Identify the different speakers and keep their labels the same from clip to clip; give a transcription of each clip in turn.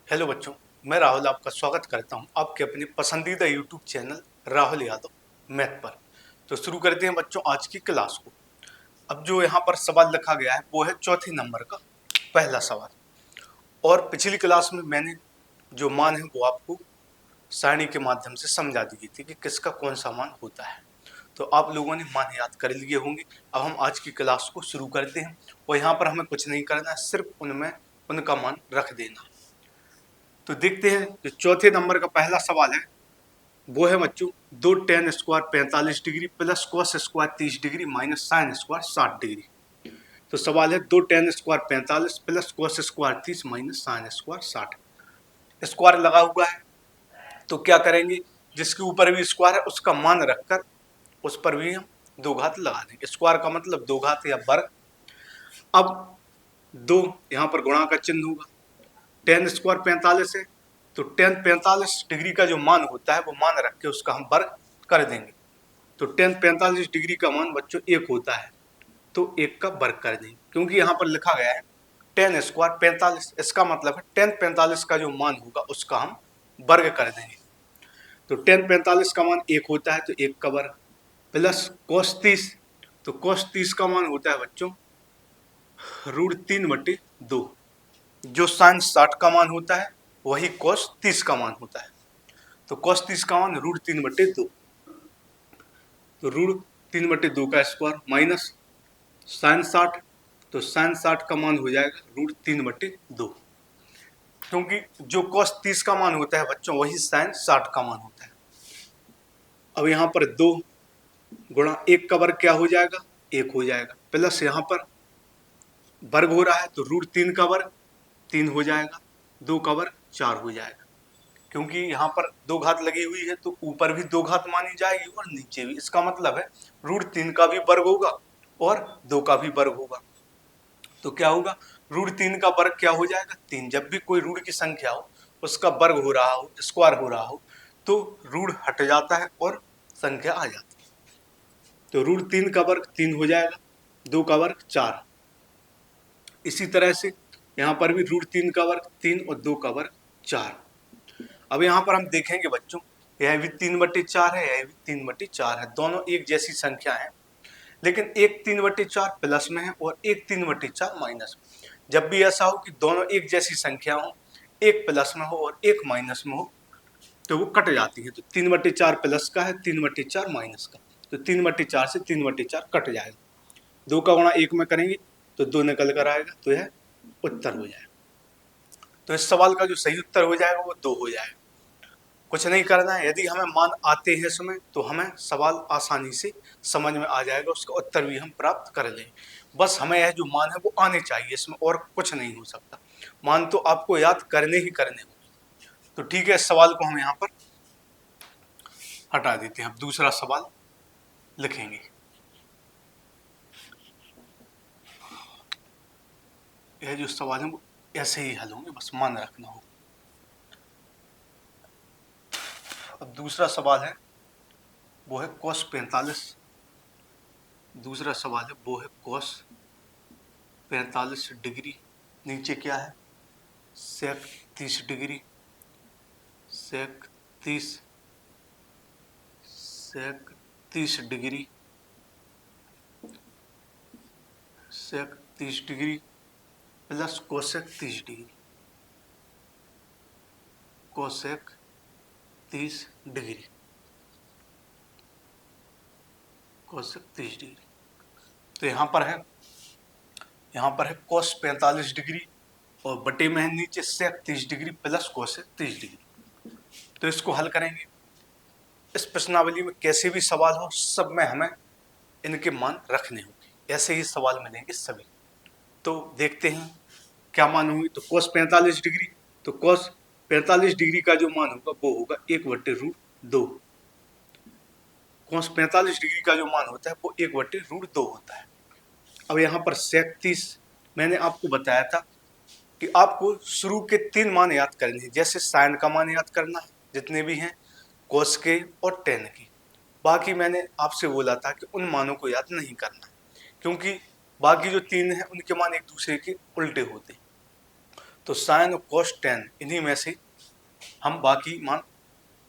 Speaker 1: Hello बच्चों, मैं राहुल आपका स्वागत करता हूं आपके अपने पसंदीदा YouTube channel Rahul Yadav math पर। तो शुरू करते हैं बच्चों आज की क्लास को। अब जो यहाँ पर सवाल लिखा गया है वो है चौथे नंबर का पहला सवाल। और पिछली क्लास में मैंने जो मान है वो आपको सारणी के माध्यम से समझा दी थी कि किसका कौन सा मान होता है। तो आप लोगों ने मान याद कर लिए होंगे। अब हम आज की क्लास को शुरू करते हैं और यहाँ पर हमें कुछ नहीं करना है, सिर्फ उनमें उनका मान रख देना। तो देखते हैं जो चौथे नंबर का पहला सवाल है वो है बच्चों, दो ten square 45 degree plus cos square 30 degree minus sine square 60 degree. तो सवाल है दो ten square 45 plus cos square 30 minus sine square 60। Square लगा हुआ है तो क्या करेंगे, जिसके ऊपर भी स्क्वायर है उसका मान रखकर उस पर भी हम दो घात लगा देंगे। स्क्वायर का मतलब दो घात या वर्ग। अब दो यहाँ पर गुणा का चिन्ह होगा, टेन स्क्वायर 45 है तो टेन 45 डिग्री का जो मान होता है वो मान रख के उसका हम वर्ग कर देंगे। तो टेन 45 डिग्री का मान बच्चों एक होता है तो एक का वर्ग कर देंगे, क्योंकि यहाँ पर लिखा गया है टेन स्क्वायर 45, इसका मतलब है टेन 45 का जो मान होगा उसका हम वर्ग कर देंगे। तो टेन 45 का मान एक होता है तो एक का वर्ग प्लस कॉस 30, तो कॉस 30 का मान होता है बच्चों √3/2। जो साइन 60 का मान होता है वही कॉस 30 का मान होता है। तो कॉस 30 का मान √3/2, तो √3/2 का स्क्वायर माइनस साइन 60, तो साइन 60 का मान हो जाएगा √3/2, क्योंकि जो कॉस 30 का मान होता है बच्चों वही साइन 60 का मान होता है। अब यहाँ पर दो गुणा एक का वर्ग क्या हो जाएगा, एक हो जाएगा, प्लस यहाँ पर वर्ग हो रहा है तो √3 का वर्ग 3 हो जाएगा, 2 का वर्ग 4 हो जाएगा। क्योंकि यहाँ पर दो घात लगी हुई है तो ऊपर भी दो घात मानी जाएगी और नीचे भी, इसका मतलब है √3 का भी वर्ग होगा और 2 का भी वर्ग होगा। तो क्या होगा, √3 का वर्ग क्या हो जाएगा 3। जब भी कोई ऋण की संख्या हो उसका वर्ग हो रहा हो, स्क्वायर हो रहा हो, तो ऋण हट जाता है और संख्या आ जाती है। तो √3 का वर्ग 3 हो जाएगा, 2 का वर्ग 4। इसी तरह से यहाँ पर भी √3 का वर्ग 3 और 2 का वर्ग 4। अब यहाँ पर हम देखेंगे बच्चों, यह भी 3/4 है, यह भी 3/4 है, दोनों एक जैसी संख्या है, लेकिन एक 3/4 प्लस में है और एक 3/4 माइनस में। जब भी ऐसा हो कि दोनों एक जैसी संख्या हो, एक प्लस में हो और एक माइनस में हो, तो वो कट जाती है। तो 3/4 प्लस का है, 3/4 माइनस का, तो 3/4 से 3/4 कट जाएगा। दो का गुणा एक में करेंगे तो दो निकल कर आएगा, तो यह उत्तर हो जाएगा। तो इस सवाल का जो सही उत्तर हो जाएगा वो 2 हो जाएगा। कुछ नहीं करना है, यदि हमें मान आते हैं इसमें तो हमें सवाल आसानी से समझ में आ जाएगा, उसका उत्तर भी हम प्राप्त कर लेंगे। बस हमें यह जो मान है वो आने चाहिए, इसमें और कुछ नहीं हो सकता। मान तो आपको याद करने ही करने होंगे। तो ठीक है, इस सवाल को हम यहाँ पर हटा देते हैं। अब दूसरा सवाल लिखेंगे। यह जो सवाल है वो ऐसे ही हल होंगे, बस मान रखना हो। अब दूसरा सवाल है वो है cos 45। दूसरा सवाल है वो है cos 45 डिग्री। नीचे क्या है, sec 30 degree, sec 30 degree, sec 30 degree plus cosec 30 degree, cosec 30 degree, cosec 30 degree. तो यहाँ पर है cos 45 डिग्री और बटे में है नीचे sec 30 degree plus cosec 30 degree. तो इसको हल करेंगे। इस प्रश्नावली में कैसे भी सवाल हो, सब में हमें इनके मान रखने होंगे, ऐसे ही सवाल मिलेंगे सभी। तो देखते हैं क्या मान होंगे। तो cos 45 डिग्री, तो cos 45 डिग्री का जो मान होगा वो होगा 1/√2। cos 45 डिग्री का जो मान होता है वो 1/√2 होता है। अब यहाँ पर sec 30, मैंने आपको बताया था कि आपको शुरू के 3 मान याद करने हैं। जैसे साइन का मान याद करना है जितने भी हैं, cos के और tan के। बाकी मैंने आपसे बोला था कि उन मानों को याद नहीं करना है, क्योंकि बाकी जो 3 हैं उनके मान एक दूसरे के उल्टे होते हैं। तो साइन और कॉस टेन इन्हीं में से हम बाकी मान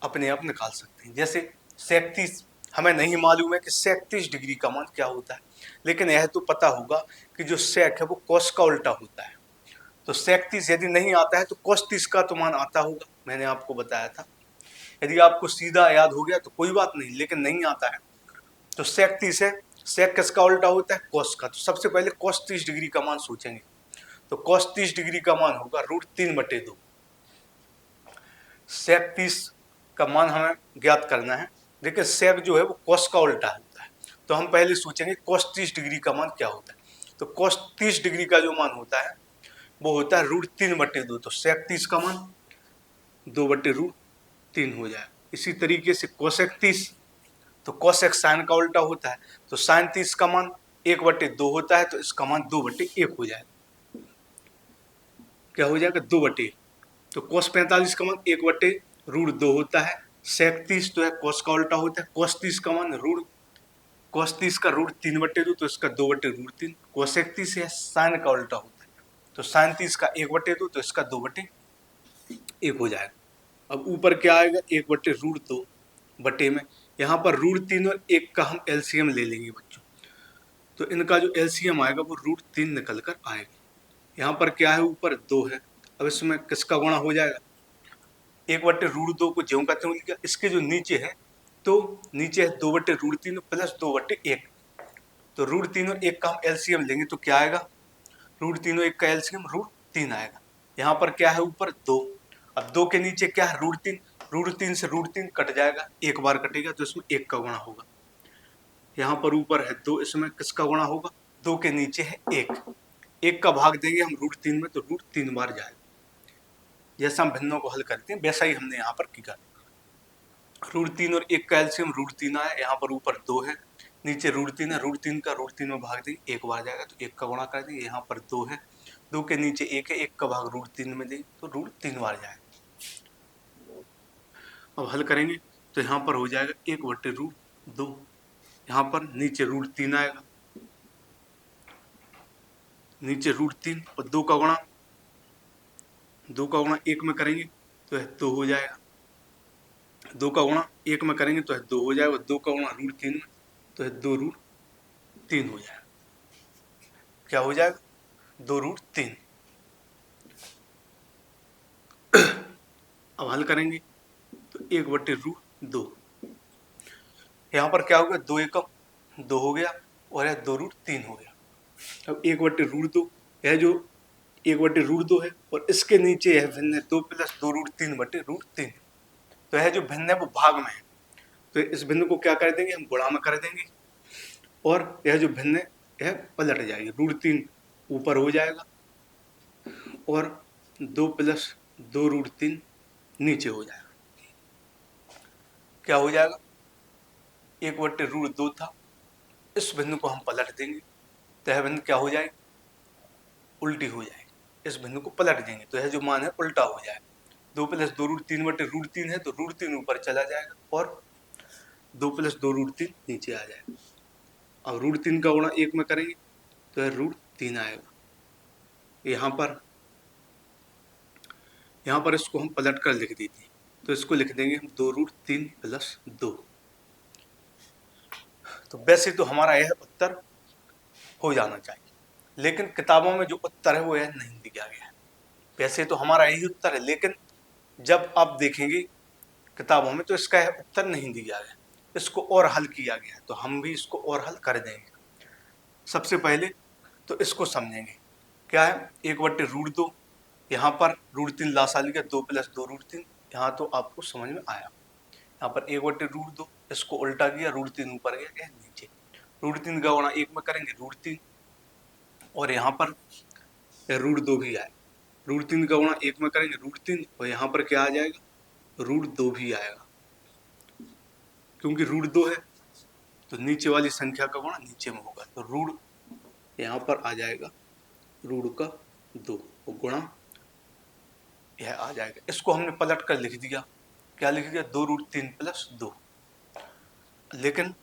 Speaker 1: अपने आप निकाल सकते हैं। जैसे 37 हमें नहीं मालूम है कि 37 डिग्री का मान क्या होता है, लेकिन यह तो पता होगा कि जो सेक है वो कॉस का उल्टा होता है। तो 37 यदि नहीं आता है तो cos 30 का तो मान आता होगा, मैंने आपको बताया था। यदि आपको सीधा याद हो गया तो कोई बात नहीं, लेकिन नहीं आता है तो सेक 30 है, सेक किसका उल्टा होता है? cos का। तो सबसे पहले cos 30 डिग्री का मान सोचेंगे, तो cos 30 डिग्री का मान होगा √3/2। सेक 30 का मान हमें ज्ञात करना है, लेकिन सेक जो है वो cos का उल्टा होता है। तो हम पहले सोचेंगे cos 30 डिग्री का मान क्या होता है। तो cos 30 डिग्री का जो मान होता है वो होता है √3/2। तो सेक 30 का मान 2/√3 हो जाए। इसी तरीके से कोसेक 30, तो कोसेक साइन का उल्टा होता है, तो साइन 30 का मान 1/2 होता है, तो इसका मान 2/1 हो जाएगा। क्या हो जाएगा? 2/1। तो कोस 45 का मान 1/√2 होता है। सेक 30 तो है कोस का उल्टा होता है, कोस 30 का मान कोस 30 का √3/2, तो इसका 2/√3। कोसेक 30 है साइन का उल्टा होता है, तो साइन 30 का 1/2, तो इसका 2/1 हो जाएगा। अब ऊपर क्या आएगा? 1/√2 बटे में, यहाँ पर √3 और 1 का हम एलसीएम ले लेंगे बच्चों, तो इनका जो एलसीएम आएगा वो √3 निकल कर आएगा। यहाँ पर क्या है? ऊपर 2 है, अब इसमें किसका गुणा हो जाएगा? 1/√2 को ज्यों का त्यों लिखा। इसके जो नीचे है, तो नीचे है 2/√3 प्लस 2/1, तो √3 और 1 का हम एलसीएम लेंगे तो क्या आएगा? √3 और 1 का एलसीएम √3 आएगा। यहाँ पर क्या है? ऊपर 2, अब 2 के नीचे क्या है? √3, √3 से √3 कट जाएगा, एक बार कटेगा तो इसमें 1 का गुणा होगा। यहाँ पर ऊपर है 2, इसमें किसका गुणा होगा? 2 के नीचे है 1, 1 का भाग देंगे हम √3 में, तो √3 बार जाएगा। जैसा हम भिन्नों को हल करते हैं वैसा ही हमने यहाँ पर किया। √3 और 1 का एलसीएम √3 आया, यहाँ पर ऊपर 2 है, नीचे √3 है, √3 का √3 में भाग देंगे, 1 बार जाएगा, तो 1 का गुणा कर देंगे। यहाँ पर 2 है, 2 के नीचे 1 है, 1 का भाग √3 में देंगे तो √3 बार जाएगा। अब हल करेंगे तो यहाँ पर हो जाएगा 1/√2, यहाँ पर नीचे √3 आएगा, नीचे √3 और 2 का गुणा 1 में करेंगे तो 2 हो जाएगा, 2 का गुणा 1 में करेंगे तो 2 हो जाएगा, 2 का गुणा √3 में तो 2√3 हो जाएगा। क्या हो जाएगा? 2√3। अब हल करेंगे तो 1/√2, यहाँ पर क्या हो गया? 2 एकम 2 हो गया और यह 2√3 हो गया। अब 1/√2, यह जो 1/√2 है और इसके नीचे यह भिन्न है 2 + 2√3/√3, तो यह जो भिन्न है वो भाग में है, तो इस भिन्न को क्या कर देंगे? हम गुणा में कर देंगे, और यह जो भिन्न है यह पलट जाएगी, √3 ऊपर हो जाएगा और 2 + 2√3 नीचे हो जाएगा। क्या हो जाएगा? 1/√2 था, इस भिन्न को हम पलट देंगे तो यह भिन्न क्या हो जाएगी? उल्टी हो जाएगी। इस भिन्न को पलट देंगे तो यह जो मान है उल्टा हो जाएगा। 2 + 2√3/√3 है, तो √3 ऊपर चला जाएगा और 2 + 2√3 नीचे आ जाएगा। अब √3 का गुणा 1 में करेंगे तो यह √3 आएगा। यहाँ पर इसको हम पलट कर लिख देते हैं, तो इसको लिख देंगे हम 2√3 + 2। तो वैसे तो हमारा यह उत्तर हो जाना चाहिए, लेकिन किताबों में जो उत्तर है वो यह नहीं दिया गया है। वैसे तो हमारा यही उत्तर है, लेकिन जब आप देखेंगे किताबों में तो इसका यह उत्तर नहीं दिया गया, इसको और हल किया गया, तो हम भी इसको और हल कर देंगे। सबसे पहले तो इसको समझेंगे, क्या है? 1/√2, यहाँ पर √3 लासा लिखा, 2 + 2√3, यहाँ तो आपको समझ में आया। यहाँ पर 1/√2, इसको उल्टा किया, √3 ऊपर गया, यह नीचे, √3 का गुणा 1 में करेंगे √3, और यहाँ पर √2 भी आए, √3 का गुणा 1 में करेंगे √3, और यहाँ पर क्या आ जाएगा? √2 भी आएगा, क्योंकि √2 है तो नीचे वाली संख्या का गुणा नीचे में होगा, तो √, यहाँ पर आ जाएगा √2 और गुणा यह आ जाएगा। इसको हमने पलट कर लिख दिया, क्या लिख दिया? 2√3 + 2। लेकिन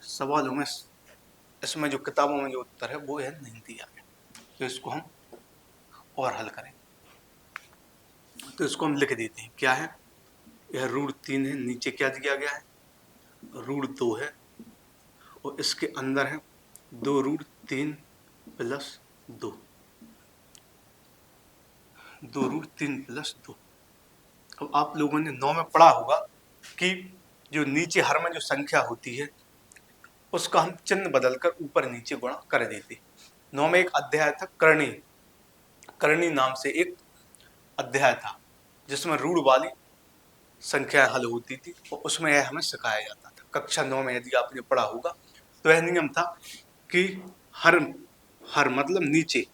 Speaker 1: सवालों में इसमें जो किताबों में जो उत्तर है वो यह नहीं दिया गया, तो इसको हम और हल करें। तो इसको हम लिख देते हैं, क्या है, यह √3 है, नीचे क्या दिया गया है, √2 है, और इसके अंदर है 2√3 प्लस 2, 2√3 प्लस 2। अब आप लोगों ने 9 में पढ़ा होगा कि जो नीचे हर में जो संख्या होती है उसका हम चिन्ह बदलकर ऊपर नीचे गुणा कर देते। 9 में एक अध्याय था करणी, करणी नाम से एक अध्याय था जिसमें ऋण वाली संख्या हल होती थी और उसमें यह हमें सिखाया जाता था। कक्षा 9 में यदि आपने पढ़ा होगा तो यह नियम था कि हर मतलब नीचे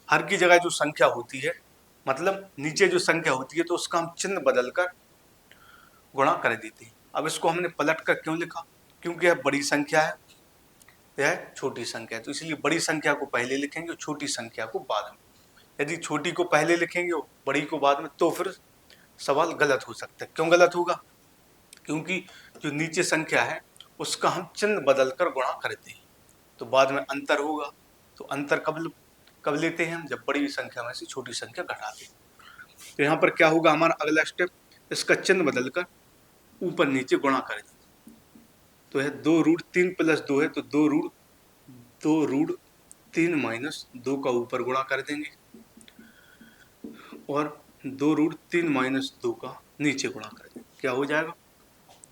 Speaker 1: हर की जगह जो संख्या होती है, मतलब नीचे जो संख्या होती है तो उसका हम चिन्ह बदलकर गुणा कर देते हैं। अब इसको हमने पलट कर क्यों लिखा, क्योंकि यह बड़ी संख्या है, यह छोटी संख्या है, तो इसलिए बड़ी संख्या को पहले लिखेंगे और छोटी संख्या को बाद में। यदि छोटी को पहले लिखेंगे और बड़ी को बाद में तो फिर सवाल गलत हो सकता है। क्यों गलत होगा, क्योंकि जो नीचे संख्या है उसका हम चिन्ह बदलकर गुणा करते हैं तो बाद में अंतर होगा। तो अंतर कब लेते हैं हम, जब बड़ी संख्या में से छोटी संख्या घटाते हैं। तो यहाँ पर क्या होगा हमारा अगला स्टेप, इसका चिन्ह बदलकर ऊपर नीचे गुणा कर दें। तो है 2√3 प्लस 2 है, तो 2√3 माइनस 2 का ऊपर गुणा कर देंगे और 2√3 माइनस 2 का नीचे गुणा कर देंगे। क्या हो जाएगा,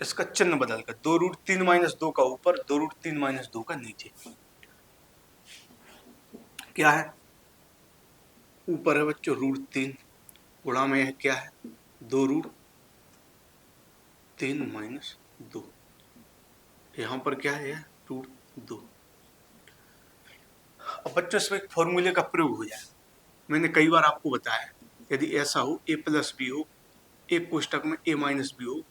Speaker 1: इसका चिन्ह बदलकर 2√3 माइनस 2 का ऊपर, 2√3 माइनस 2 का नीचे। क्या है, ऊपर है बच्चों √3, गुणा में है क्या है 2√3 माइनस 2, यहाँ पर क्या है √2। अब बच्चों इसमें एक फॉर्मूले का प्रयोग हो जाए। मैंने कई बार आपको बताया, यदि ऐसा हो a प्लस बी हो, एक कोष्टक में a माइनस बी हो,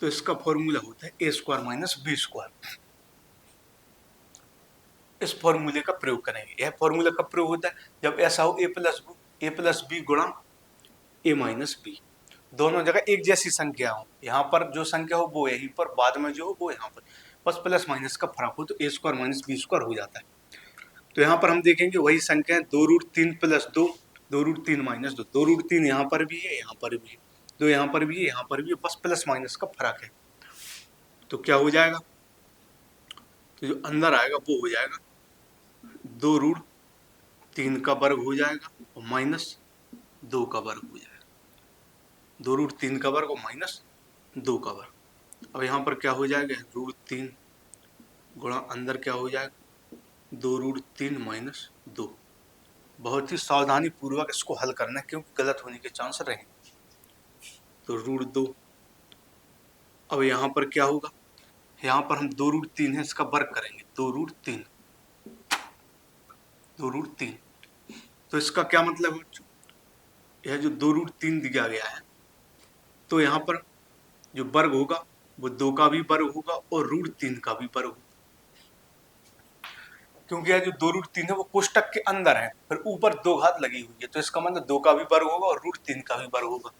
Speaker 1: तो इसका फॉर्मूला होता है a square minus b square. इस फॉर्मूले का प्रयोग करेंगे। यह फॉर्मूला कब प्रयोग होता है, जब ऐसा हो a प्लस बी गुणा a माइनस बी, दोनों जगह एक जैसी संख्या हो, यहाँ पर जो संख्या हो वो यहीं पर, बाद में जो हो वो यहाँ पर, बस प्लस माइनस का फर्क हो तो a square minus b square हो जाता है। तो यहाँ पर हम देखेंगे वही संख्या है 2√3 प्लस 2, 2√3 माइनस 2, 2√3 यहाँ पर भी है, यहाँ पर भी है, 2 यहाँ पर भी है, यहाँ पर भी है, बस प्लस माइनस का फर्क है। तो क्या हो जाएगा, तो जो अंदर आएगा वो हो जाएगा 2√3 का वर्ग हो जाएगा और माइनस 2 का वर्ग हो जाएगा, 2√3 का वर्ग और माइनस 2 का वर्ग। अब यहाँ पर क्या हो जाएगा, √3 गुणा अंदर क्या हो जाएगा 2√3 माइनस 2। बहुत ही सावधानी पूर्वक इसको हल करना है क्योंकि गलत होने के चांस रहेंगे। तो √2, अब यहाँ पर क्या होगा, यहाँ पर हम 2√3 है इसका वर्ग करेंगे, 2√3, तो इसका क्या मतलब है, यह जो 2√3 दिया गया है तो यहाँ पर जो वर्ग होगा वो 2 का भी वर्ग होगा और √3 का भी वर्ग होगा, क्योंकि यह जो 2√3 है वो कोष्टक के अंदर है, फिर ऊपर 2 घात लगी हुई है, तो इसका मतलब 2 का भी वर्ग होगा और √3 का भी वर्ग होगा।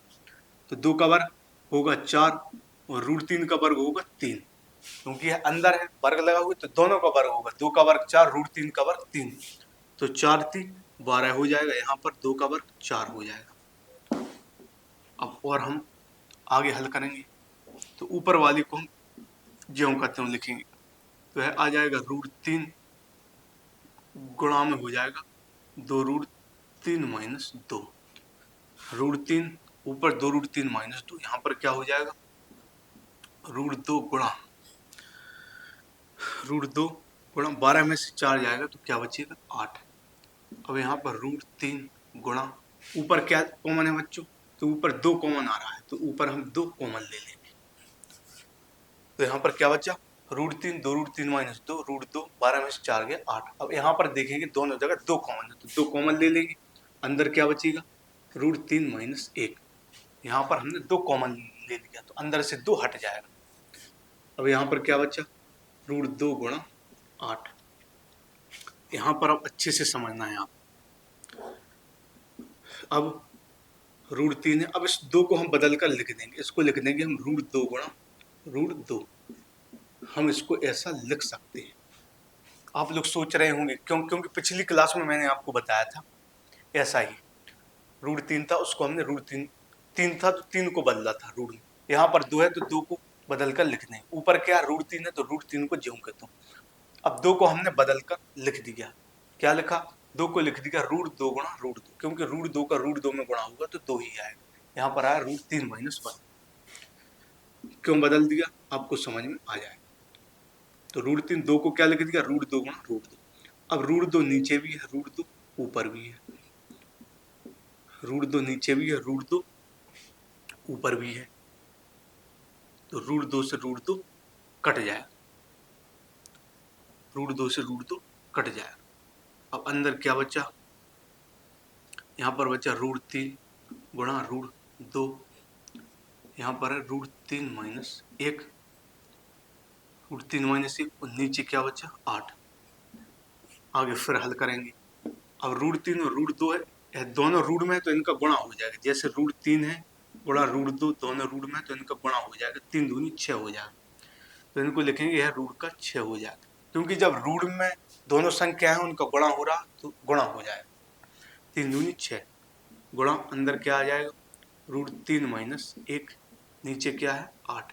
Speaker 1: तो 2 का वर्ग होगा 4 और √3 का वर्ग होगा 3, क्योंकि यह अंदर है वर्ग लगा हुआ, तो दोनों का वर्ग होगा, 2 का वर्ग 4, √3 का वर्ग 3, तो 4 3 12 हो जाएगा, यहाँ पर 2 का वर्ग 4 हो जाएगा। अब और हम आगे हल करेंगे, तो ऊपर वाली को हम ज्यों का त्यों लिखेंगे, तो यह आ जाएगा √3 गुणा में हो जाएगा 2√3 माइनस 2, √3 ऊपर 2√3 माइनस 2, यहाँ पर क्या हो जाएगा √2 गुणा 12 में से 4 जाएगा तो क्या बचेगा 8। अब यहाँ पर √3 गुणा, ऊपर क्या कॉमन है बच्चों, तो ऊपर 2 कॉमन आ रहा है, तो ऊपर हम 2 कॉमन ले लेंगे, तो यहाँ पर क्या बचा √3, 2√3 माइनस 2, √2, 12 में से 4 गया 8। अब यहाँ पर देखेंगे दोनों जगह 2 कॉमन है, तो 2 कॉमन ले लेंगे, अंदर क्या बचेगा √3 माइनस 1, यहाँ पर हमने 2 कॉमन ले लिया तो अंदर से 2 हट जाएगा। अब यहाँ पर क्या बचा √2 गुणा 8, यहाँ पर अब अच्छे से समझना है आप। अब √3 है, अब इस 2 को हम बदल कर लिख देंगे, इसको लिख देंगे हम √2 गुणा √2, हम इसको ऐसा लिख सकते हैं। आप लोग सोच रहे होंगे क्योंकि पिछली क्लास में मैंने आपको बताया था ऐसा ही, रूट 3 था, उसको हमने रूट 3 था तो 3 को बदला था रूट में। यहाँ पर 2 है तो 2 को बदल कर लिख दें। ऊपर क्या रूट 3 है तो रूट 3 को ज्यों के त्यों। अब 2 को हमने बदल कर लिख दिया। क्या लिखा? 2 को लिख दिया रूट 2 गुणा रूट 2, क्योंकि रूट 2 का रूट 2 में गुणा होगा तो 2 ही आएगा। यहाँ पर आया रूट 3 माइनस 1। क्यों बदल दिया आपको समझ में आ जाए। तो रूट 3 2 को क्या लिख दिया? रूट 2 गुणा रूट 2। अब रूट 2 नीचे भी है, रूट 2 ऊपर भी है। रूट 2 नीचे भी है, रूट 2 ऊपर भी है। तो रूट 2 से रूट 2 कट जाए, रूट 2 से रूट 2 कट जाए। अब अंदर क्या बचा? यहाँ पर बचा रूट 3 गुणा रूट 2। यहाँ पर है रूट 3 माइनस 1, रूट 3 माइनस 1, और नीचे क्या बचा? 8। आगे फिर हल करेंगे। अब रूट 3 और रूट 2 है, यह दोनों रूट में है तो इनका गुणा हो जाएगा। जैसे रूट 3 है गुणा रूट 2, दोनों रूट में है तो इनका गुणा हो जाएगा। 3 दूनी 6 हो जाएगा। तो इनको लिखेंगे यह रूट का 6 हो जाएगा, क्योंकि जब रूट में दोनों संख्या है उनका गुणा हो रहा तो गुणा हो जाएगा। 3 दूनी 6 गुणा, अंदर क्या आ जाएगा? रूट 3 माइनस 1, नीचे क्या है? 8।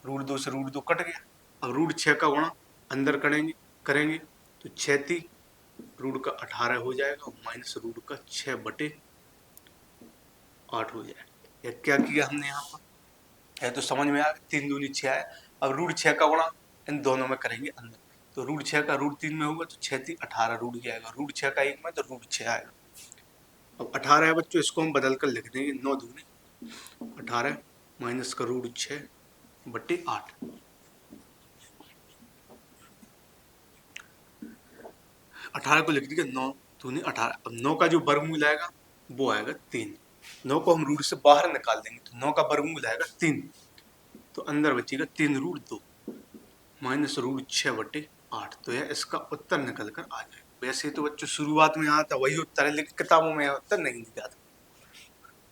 Speaker 1: रूट 2 से रूट 2 कट गया। अब रूट 6 का गुणा अंदर करेंगे तो 6 × 3 रूट का 18 हो जाएगा, माइनस रूट का 6/8 हो जाएगा। यह क्या किया हमने यहाँ पर? है तो समझ में आ गया। 3 दूनी 6 है। अब रूट 6 का गुणा इन दोनों में करेंगे अंदर। तो रूट 6 का रूट 3 में होगा तो 6 × 3 18 रूट की आएगा। रूट 6 का 1 में तो रूट 6 आएगा। अब 18 है बच्चों, इसको हम बदल कर लिख देंगे 9 दूनी 18 माइनस का रूट 6/8। 18 को लिख दिया 9 दूनी 18। अब 9 का जो वर्गमूल आएगा वो आएगा 3। 9 को हम रूट से बाहर निकाल देंगे तो 9 का वर्गमूल आएगा 3। तो अंदर बचेगा 3 रूट 2 माइनस रूट 6/8। तो यह इसका उत्तर निकल कर आ जाएगा। वैसे तो बच्चों शुरुआत में आता वही उत्तर है, लेकिन किताबों में उत्तर नहीं दिया था,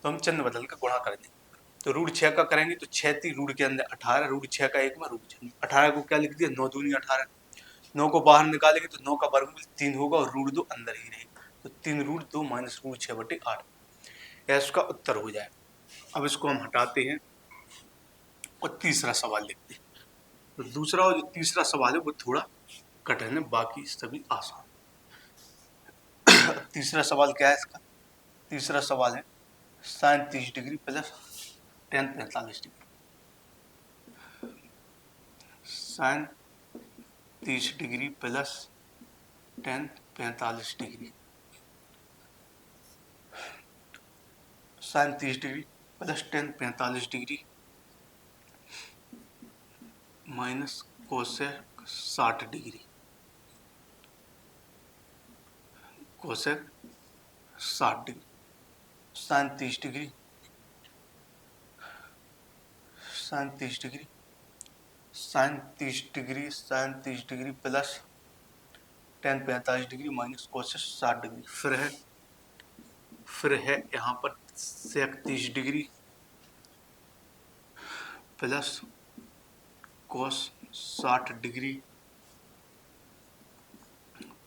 Speaker 1: तो हम चिन्ह बदल कर गुणा कर देंगे। तो रूट 6 का करेंगे तो 6 × 3 रूट के अंदर 18, रूट 6 का 1 में रूट 6। 18 को क्या लिख दिया? 9 दूनी 18। 9 को बाहर निकालेंगे तो 9 का वर्गमूल 3 होगा और रूट 2 अंदर ही रहेगा। तो 3 रूट 2 माइनस रूट 6/8 यह इसका उत्तर हो जाएगा। अब इसको हम हटाते हैं और तीसरा सवाल लिखते हैं। तो दूसरा और जो तीसरा सवाल है वो थोड़ा कठिन है, बाकी सभी आसान। तीसरा सवाल क्या है इसका? तीसरा सवाल है sin 30 degree plus tan 45 degree. sin 30 degree plus tan 45 degree. sin 30 degree plus tan 45 degree minus cosec 60 degree. Cosec 60 degree. sin 30 degree, sin 30 degree, sin 30 degree, sin 30 degree plus tan 45 degree minus cosec 60 degree. फिर है यहाँ पर sec 30 degree plus cos 60 degree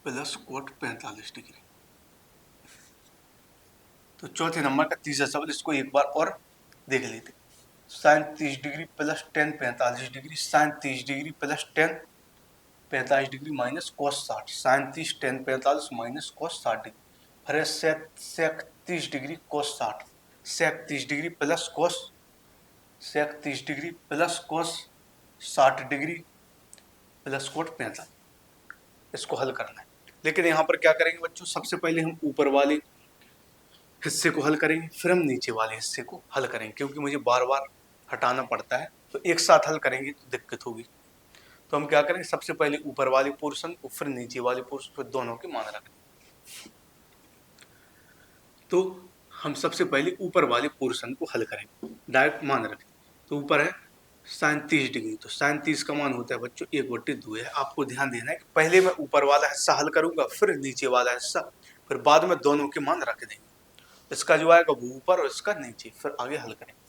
Speaker 1: plus cot 45 degree. तो चौथे number का तीसरा सवाल, इसको एक बार और देख लेते। sin 30 degree plus tan 45 degree, sin 30 degree plus tan 45 degree minus cos 60, sin 30 tan 45 minus cos 60 degree. फिर है sec 30 degree cos 60, sec 30 degree plus cos, sec 30 degree plus cos 60 degree plus cot 45। इसको हल करना है, लेकिन यहाँ पर क्या करेंगे बच्चों? सबसे पहले हम ऊपर वाले हिस्से को हल करेंगे, फिर हम नीचे वाले हिस्से को हल करेंगे, क्योंकि मुझे बार बार हटाना पड़ता है। तो एक साथ हल करेंगे तो दिक्कत होगी। तो हम क्या करेंगे? सबसे पहले ऊपर वाले पोर्शन को, फिर नीचे वाले पोर्शन, फिर दोनों के मान रखेंगे। तो हम सबसे पहले ऊपर वाले पोर्शन को हल करेंगे, डायरेक्ट मान रखें। तो ऊपर है sin 30 डिग्री, तो sin 30 का मान होता है बच्चों 1/2 है। आपको ध्यान देना है कि पहले मैं ऊपर वाला हिस्सा हल करूंगा, फिर नीचे वाला हिस्सा, फिर बाद में दोनों के मान रख देंगे। इसका जो आएगा वो ऊपर और इसका नीचे, फिर आगे हल करेंगे।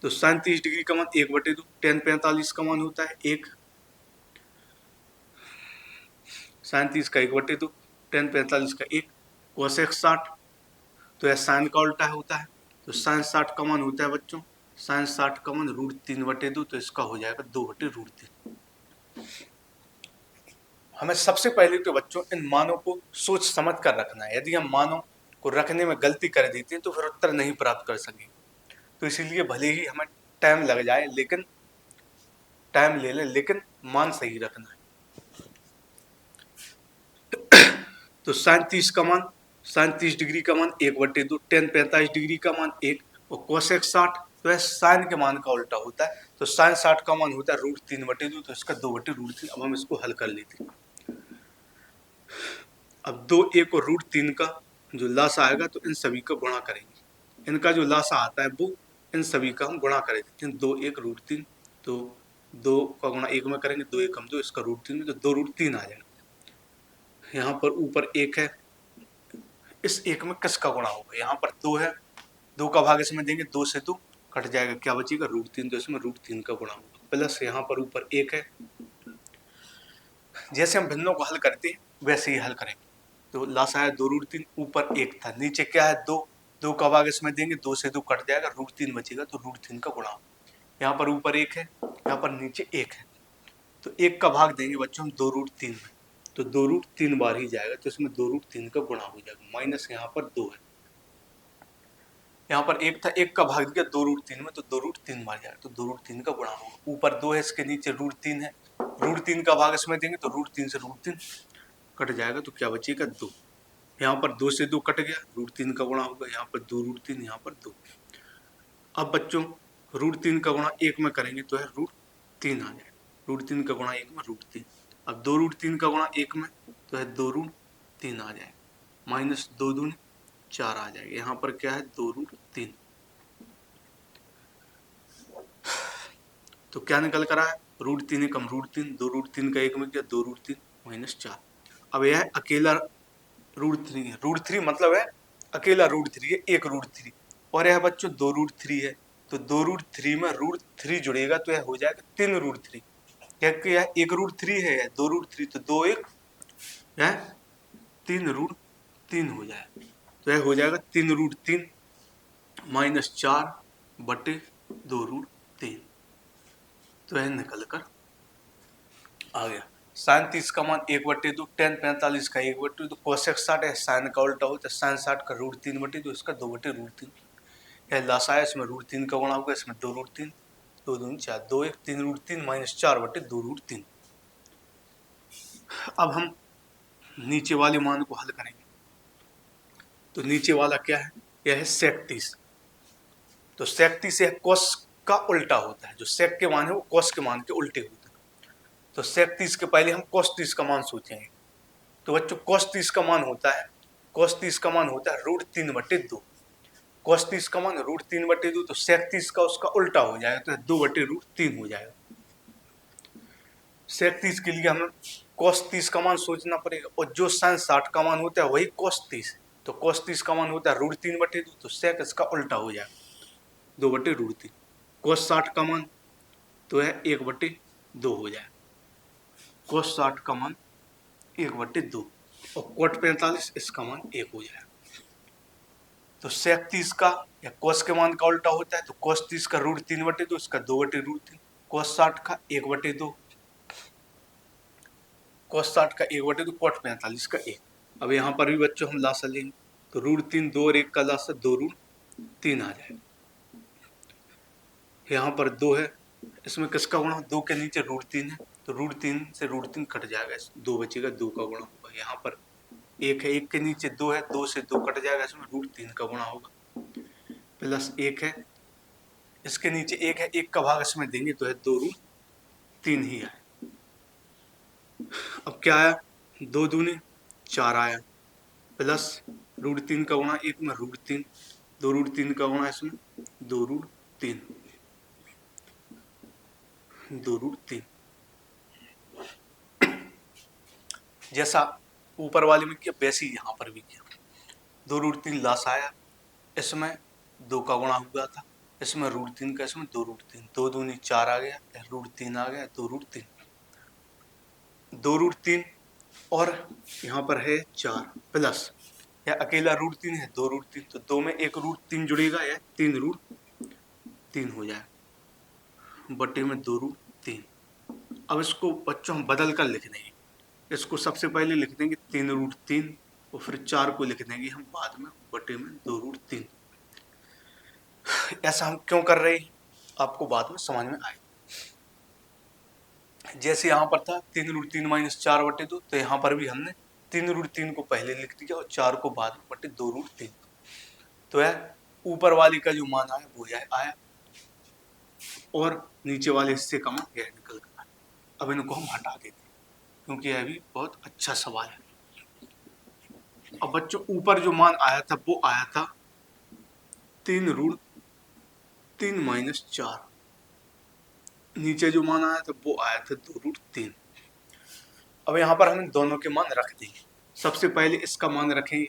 Speaker 1: तो sin 30 डिग्री का मान 1/2, tan 45 का मान होता है 1, sin 30 का 1/2, tan 45 का 1, कोसेक 60, तो यह साइन का उल्टा होता है, तो साइन 60 का मान होता है बच्चों, साइन 60 का मान √3/2, तो इसका हो जाएगा 2/√3। हमें सबसे पहले तो बच्चों इन मानों को सोच समझ कर रखना है। यदि हम मानों को रखने में गलती कर देते हैं तो फिर उत्तर नहीं प्राप्त कर सकेंगे। तो इसीलिए भले ही हमें टाइम लग जाए, लेकिन टाइम ले लें, लेकिन मान सही रखना है। तो साइन 30 का मान, साइन 30 डिग्री का मान 1/2, टेन 45 डिग्री का मान 1, और कोसेक 60 तो है साइन के मान का उल्टा होता है, तो साइन 60 का मान होता है √3/2, तो इसका 2/√3। अब हम इसको हल कर लेते हैं। अब 2a को √3 का जो लासा आएगा तो इन सभी का गुणा करेंगे, इनका जो लासा आता है वो इन सभी का हम गुणा कर देते हैं। 2 1 √3, तो 2 का गुणा 1 में करेंगे, 2 1 2, इसका √3 में, तो 2√3 आ जाएगा। यहाँ पर ऊपर 1 है, इस 1 में किसका गुणा होगा, यहाँ पर 2 है, 2 का भाग इसमें देंगे, 2 से 2 कट जाएगा, क्या बचेगा √3, तो इसमें √3 का गुणा होगा, प्लस यहाँ पर ऊपर 1 है। जैसे हम भिन्नों को हल करते हैं वैसे ही हल करेंगे। तो लासा है 2√3, ऊपर 1 था, नीचे क्या है 2, 2 का भाग इसमें देंगे, 2 से 2 कट जाएगा, √3 बचेगा, तो √3 का गुणा होगा। यहाँ पर ऊपर 1 है, यहाँ पर नीचे 1 है, तो 1 का भाग देंगे बच्चों हम 2√3 में, तो 2√3 बार ही जाएगा, तो इसमें 2√3 का गुणा हो जाएगा, माइनस यहाँ पर 2 है, यहाँ पर 1 था, 1 का भाग दिया 2√3 में, तो 2√3 बार जाएगा, तो 2√3 का गुणा होगा। ऊपर 2 है, इसके नीचे √3 है, √3 का भाग इसमें देंगे, तो √3 से √3 कट जाएगा, तो क्या बचेगा 2। यहाँ पर 2 से 2 कट गया, √3 का गुणा होगा, यहाँ पर 2√3, यहाँ पर 2। अब बच्चों √3 का गुणा 1 में करेंगे तो है √3 आ जाएगा, √3 का गुणा 1 में √3। अब 2√3 का गुणा 1 में तो है 2√3 आ जाएगा, माइनस 2 दूनी 4 आ जाएगा, यहाँ पर क्या है 2√3। तो क्या निकल कर आया, √3 एकम √3, 2√3 का 1 में किया 2√3 माइनस 4। अब यह अकेला √3 है, √3 मतलब है अकेला √3 है, एक √3, और यह बच्चों 2√3 है, तो 2√3 में √3 जुड़ेगा तो यह हो जाएगा 3√3, क्योंकि यह एक √3 है, 2√3, तो 2 1 है 3√3 हो जाएगा, तो यह हो जाएगा 3√3 माइनस 4/2√3, तो यह निकल कर आ गया। साइन 30 का मान 1/2, टेन 45 का 1/2, तो कोसेक 60 है, साइन का उल्टा होता है, साइन 60 का √3/2, इसका 2/√3। यह लासा है, इसमें √3 का गुणा होगा, इसमें 2√3, 2 दूनी 4, 2 1 3√3 माइनस 4/2√3। अब हम नीचे वाले मान को हल करेंगे, तो नीचे वाला क्या है, यह है सेक 30, तो सेक 30 यह कोस का उल्टा होता है, जो सेक के मान है वो कोस के मान के उल्टे होते हैं, तो सेक 30 के पहले हम कोस 30 का मान सोचेंगे। तो बच्चों कोस 30 का मान होता है, कोस 30 का मान होता है √3/2, कोस 30 का मान √3/2, तो सेक 30 का उसका उल्टा हो जाएगा, तो 2/√3 हो जाएगा। सेक 30 के लिए हमें कोस 30 का मान सोचना पड़ेगा, और जो साइन 60 का मान होता है वही कोस 30, तो कोस 30 का मान होता है √3/2, तो सेक इसका उल्टा हो जाएगा 2/√3। कोस 60 का मान तो है 1/2 हो जाएगा, कोस 60 का मान 1/2, और कोट 45 इसका मान 1 हो जाएगा। तो सेक 30 का या कोस के मान का उल्टा होता है, तो कोस 30 का √3/2, इसका 2/√3, कोस 60 का 1/2, कोस 60 का 1/2, कोट 45 का 1। अब यहाँ पर भी बच्चों हम लासा लेंगे, तो √3 2 और 1 का लासा 2√3 आ जाएगा। यहाँ पर 2 है, इसमें किसका गुणा, 2 के नीचे √3 है, तो √3 से √3 कट जाएगा, 2 बचेगा, 2 का गुणा होगा। यहाँ पर 1 है, 1 के नीचे 2 है, 2 से 2 कट जाएगा, इसमें √3 का गुणा होगा, प्लस 1 है, इसके नीचे 1 है, 1 का भाग इसमें देंगे तो है 2√3 ही आए। अब क्या आया, 2 दूनी 4 आया, प्लस √3 का गुणा 1 में √3, 2√3 का गुणा इसमें 2√3, 2√3। जैसा ऊपर वाले में किया वैसे ही यहाँ पर भी किया, 2√3 लास आया, इसमें 2 का गुणा हुआ था, इसमें √3 का, इसमें 2√3, 2 दूनी 4 आ गया, √3 आ गया, 2√3, 2√3 और यहाँ पर है 4 प्लस या अकेला रूट 3 है, 2 रूट 3, तो 2 में एक रूट 3 जुड़ेगा या 3 रूट 3 हो जाएगा बटे में 2 रूट 3। अब इसको बच्चों हम बदल कर लिख देंगे। इसको सबसे पहले लिख देंगे 3 रूट 3 और फिर 4 को लिख देंगे हम बाद में बटे में 2 रूट 3। ऐसा हम क्यों कर रहे हैं आपको बाद में समझ में आएगा। जैसे यहाँ पर था 3 रूट 3 माइनस 4 बटे 2, तो यहाँ पर भी हमने 3 रूट 3 को पहले लिख दिया और 4 को बाद में बटे 2 रूट 3। तो यह ऊपर वाली का जो मान आया वो यह आया और नीचे वाले हिस्से का मान यह निकल कर आया। अब इनको हम हटा देते हैं क्योंकि यह भी बहुत अच्छा सवाल है। अब बच्चों ऊपर जो मान आया था वो आया था 3 रूट 3 माइनस 4, नीचे जो मान आया था वो आया था 2 रूट 3। अब यहाँ पर हम दोनों के मान रख देंगे। सबसे पहले इसका मान रखेंगे,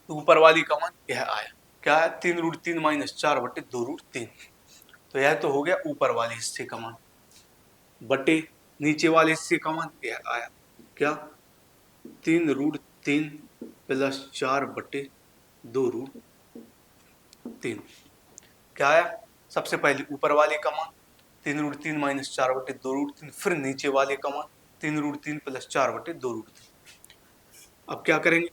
Speaker 1: तो ऊपर वाली का मान यह आया, क्या है 3 रूट 3 माइनस 4 बटे 2 रूट 3। तो यह तो हो गया ऊपर वाले हिस्से का मान, बटे नीचे वाले हिस्से का मान यह आया, क्या 3 रूट 3 प्लस 4 बटे 2 रूट 3। क्या आया, सबसे पहले ऊपर वाले का मान 3 रूट 3 माइनस 4 बटे 2 रूट 3, फिर नीचे वाले का मान 3 रूट 3 प्लस 4 बटे 2 रूट 3। अब क्या करेंगे,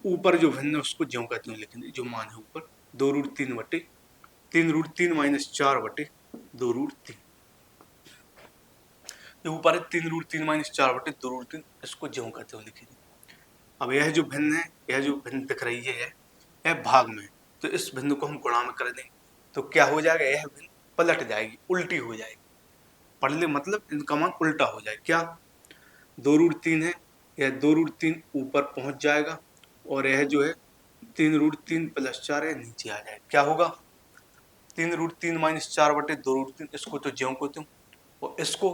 Speaker 1: ऊपर जो भिन्न है उसको ज्यों का त्यों लिखेंगे, जो मान है ऊपर 2 रूट 3 बटे 3 रूट 3 माइनस 4 बटे 2 रूट 3। जो ऊपर है 3 रूट 3 माइनस 4 बटे 2 रूट 3, इसको ज्यों का त्यों लिखेंगे। अब यह जो भिन्न है, यह जो भिन्न दिख रही है यह भाग में है, तो इस भिन्न को हम गुणा में कर देंगे, तो क्या हो जाएगा, यह भिन्न पलट जाएगी, उल्टी हो जाएगी। पढ़ मतलब इनका मान उल्टा हो जाए, क्या 2 रूट 3 है, यह 2 रूट 3 ऊपर पहुंच जाएगा और यह जो है 3 रूट 3 प्लस 4 है नीचे आ जाएगा। क्या होगा 3 रूट 3 माइनस 4 बटे 2 रूट 3, इसको तो ज्यों को त्यों और इसको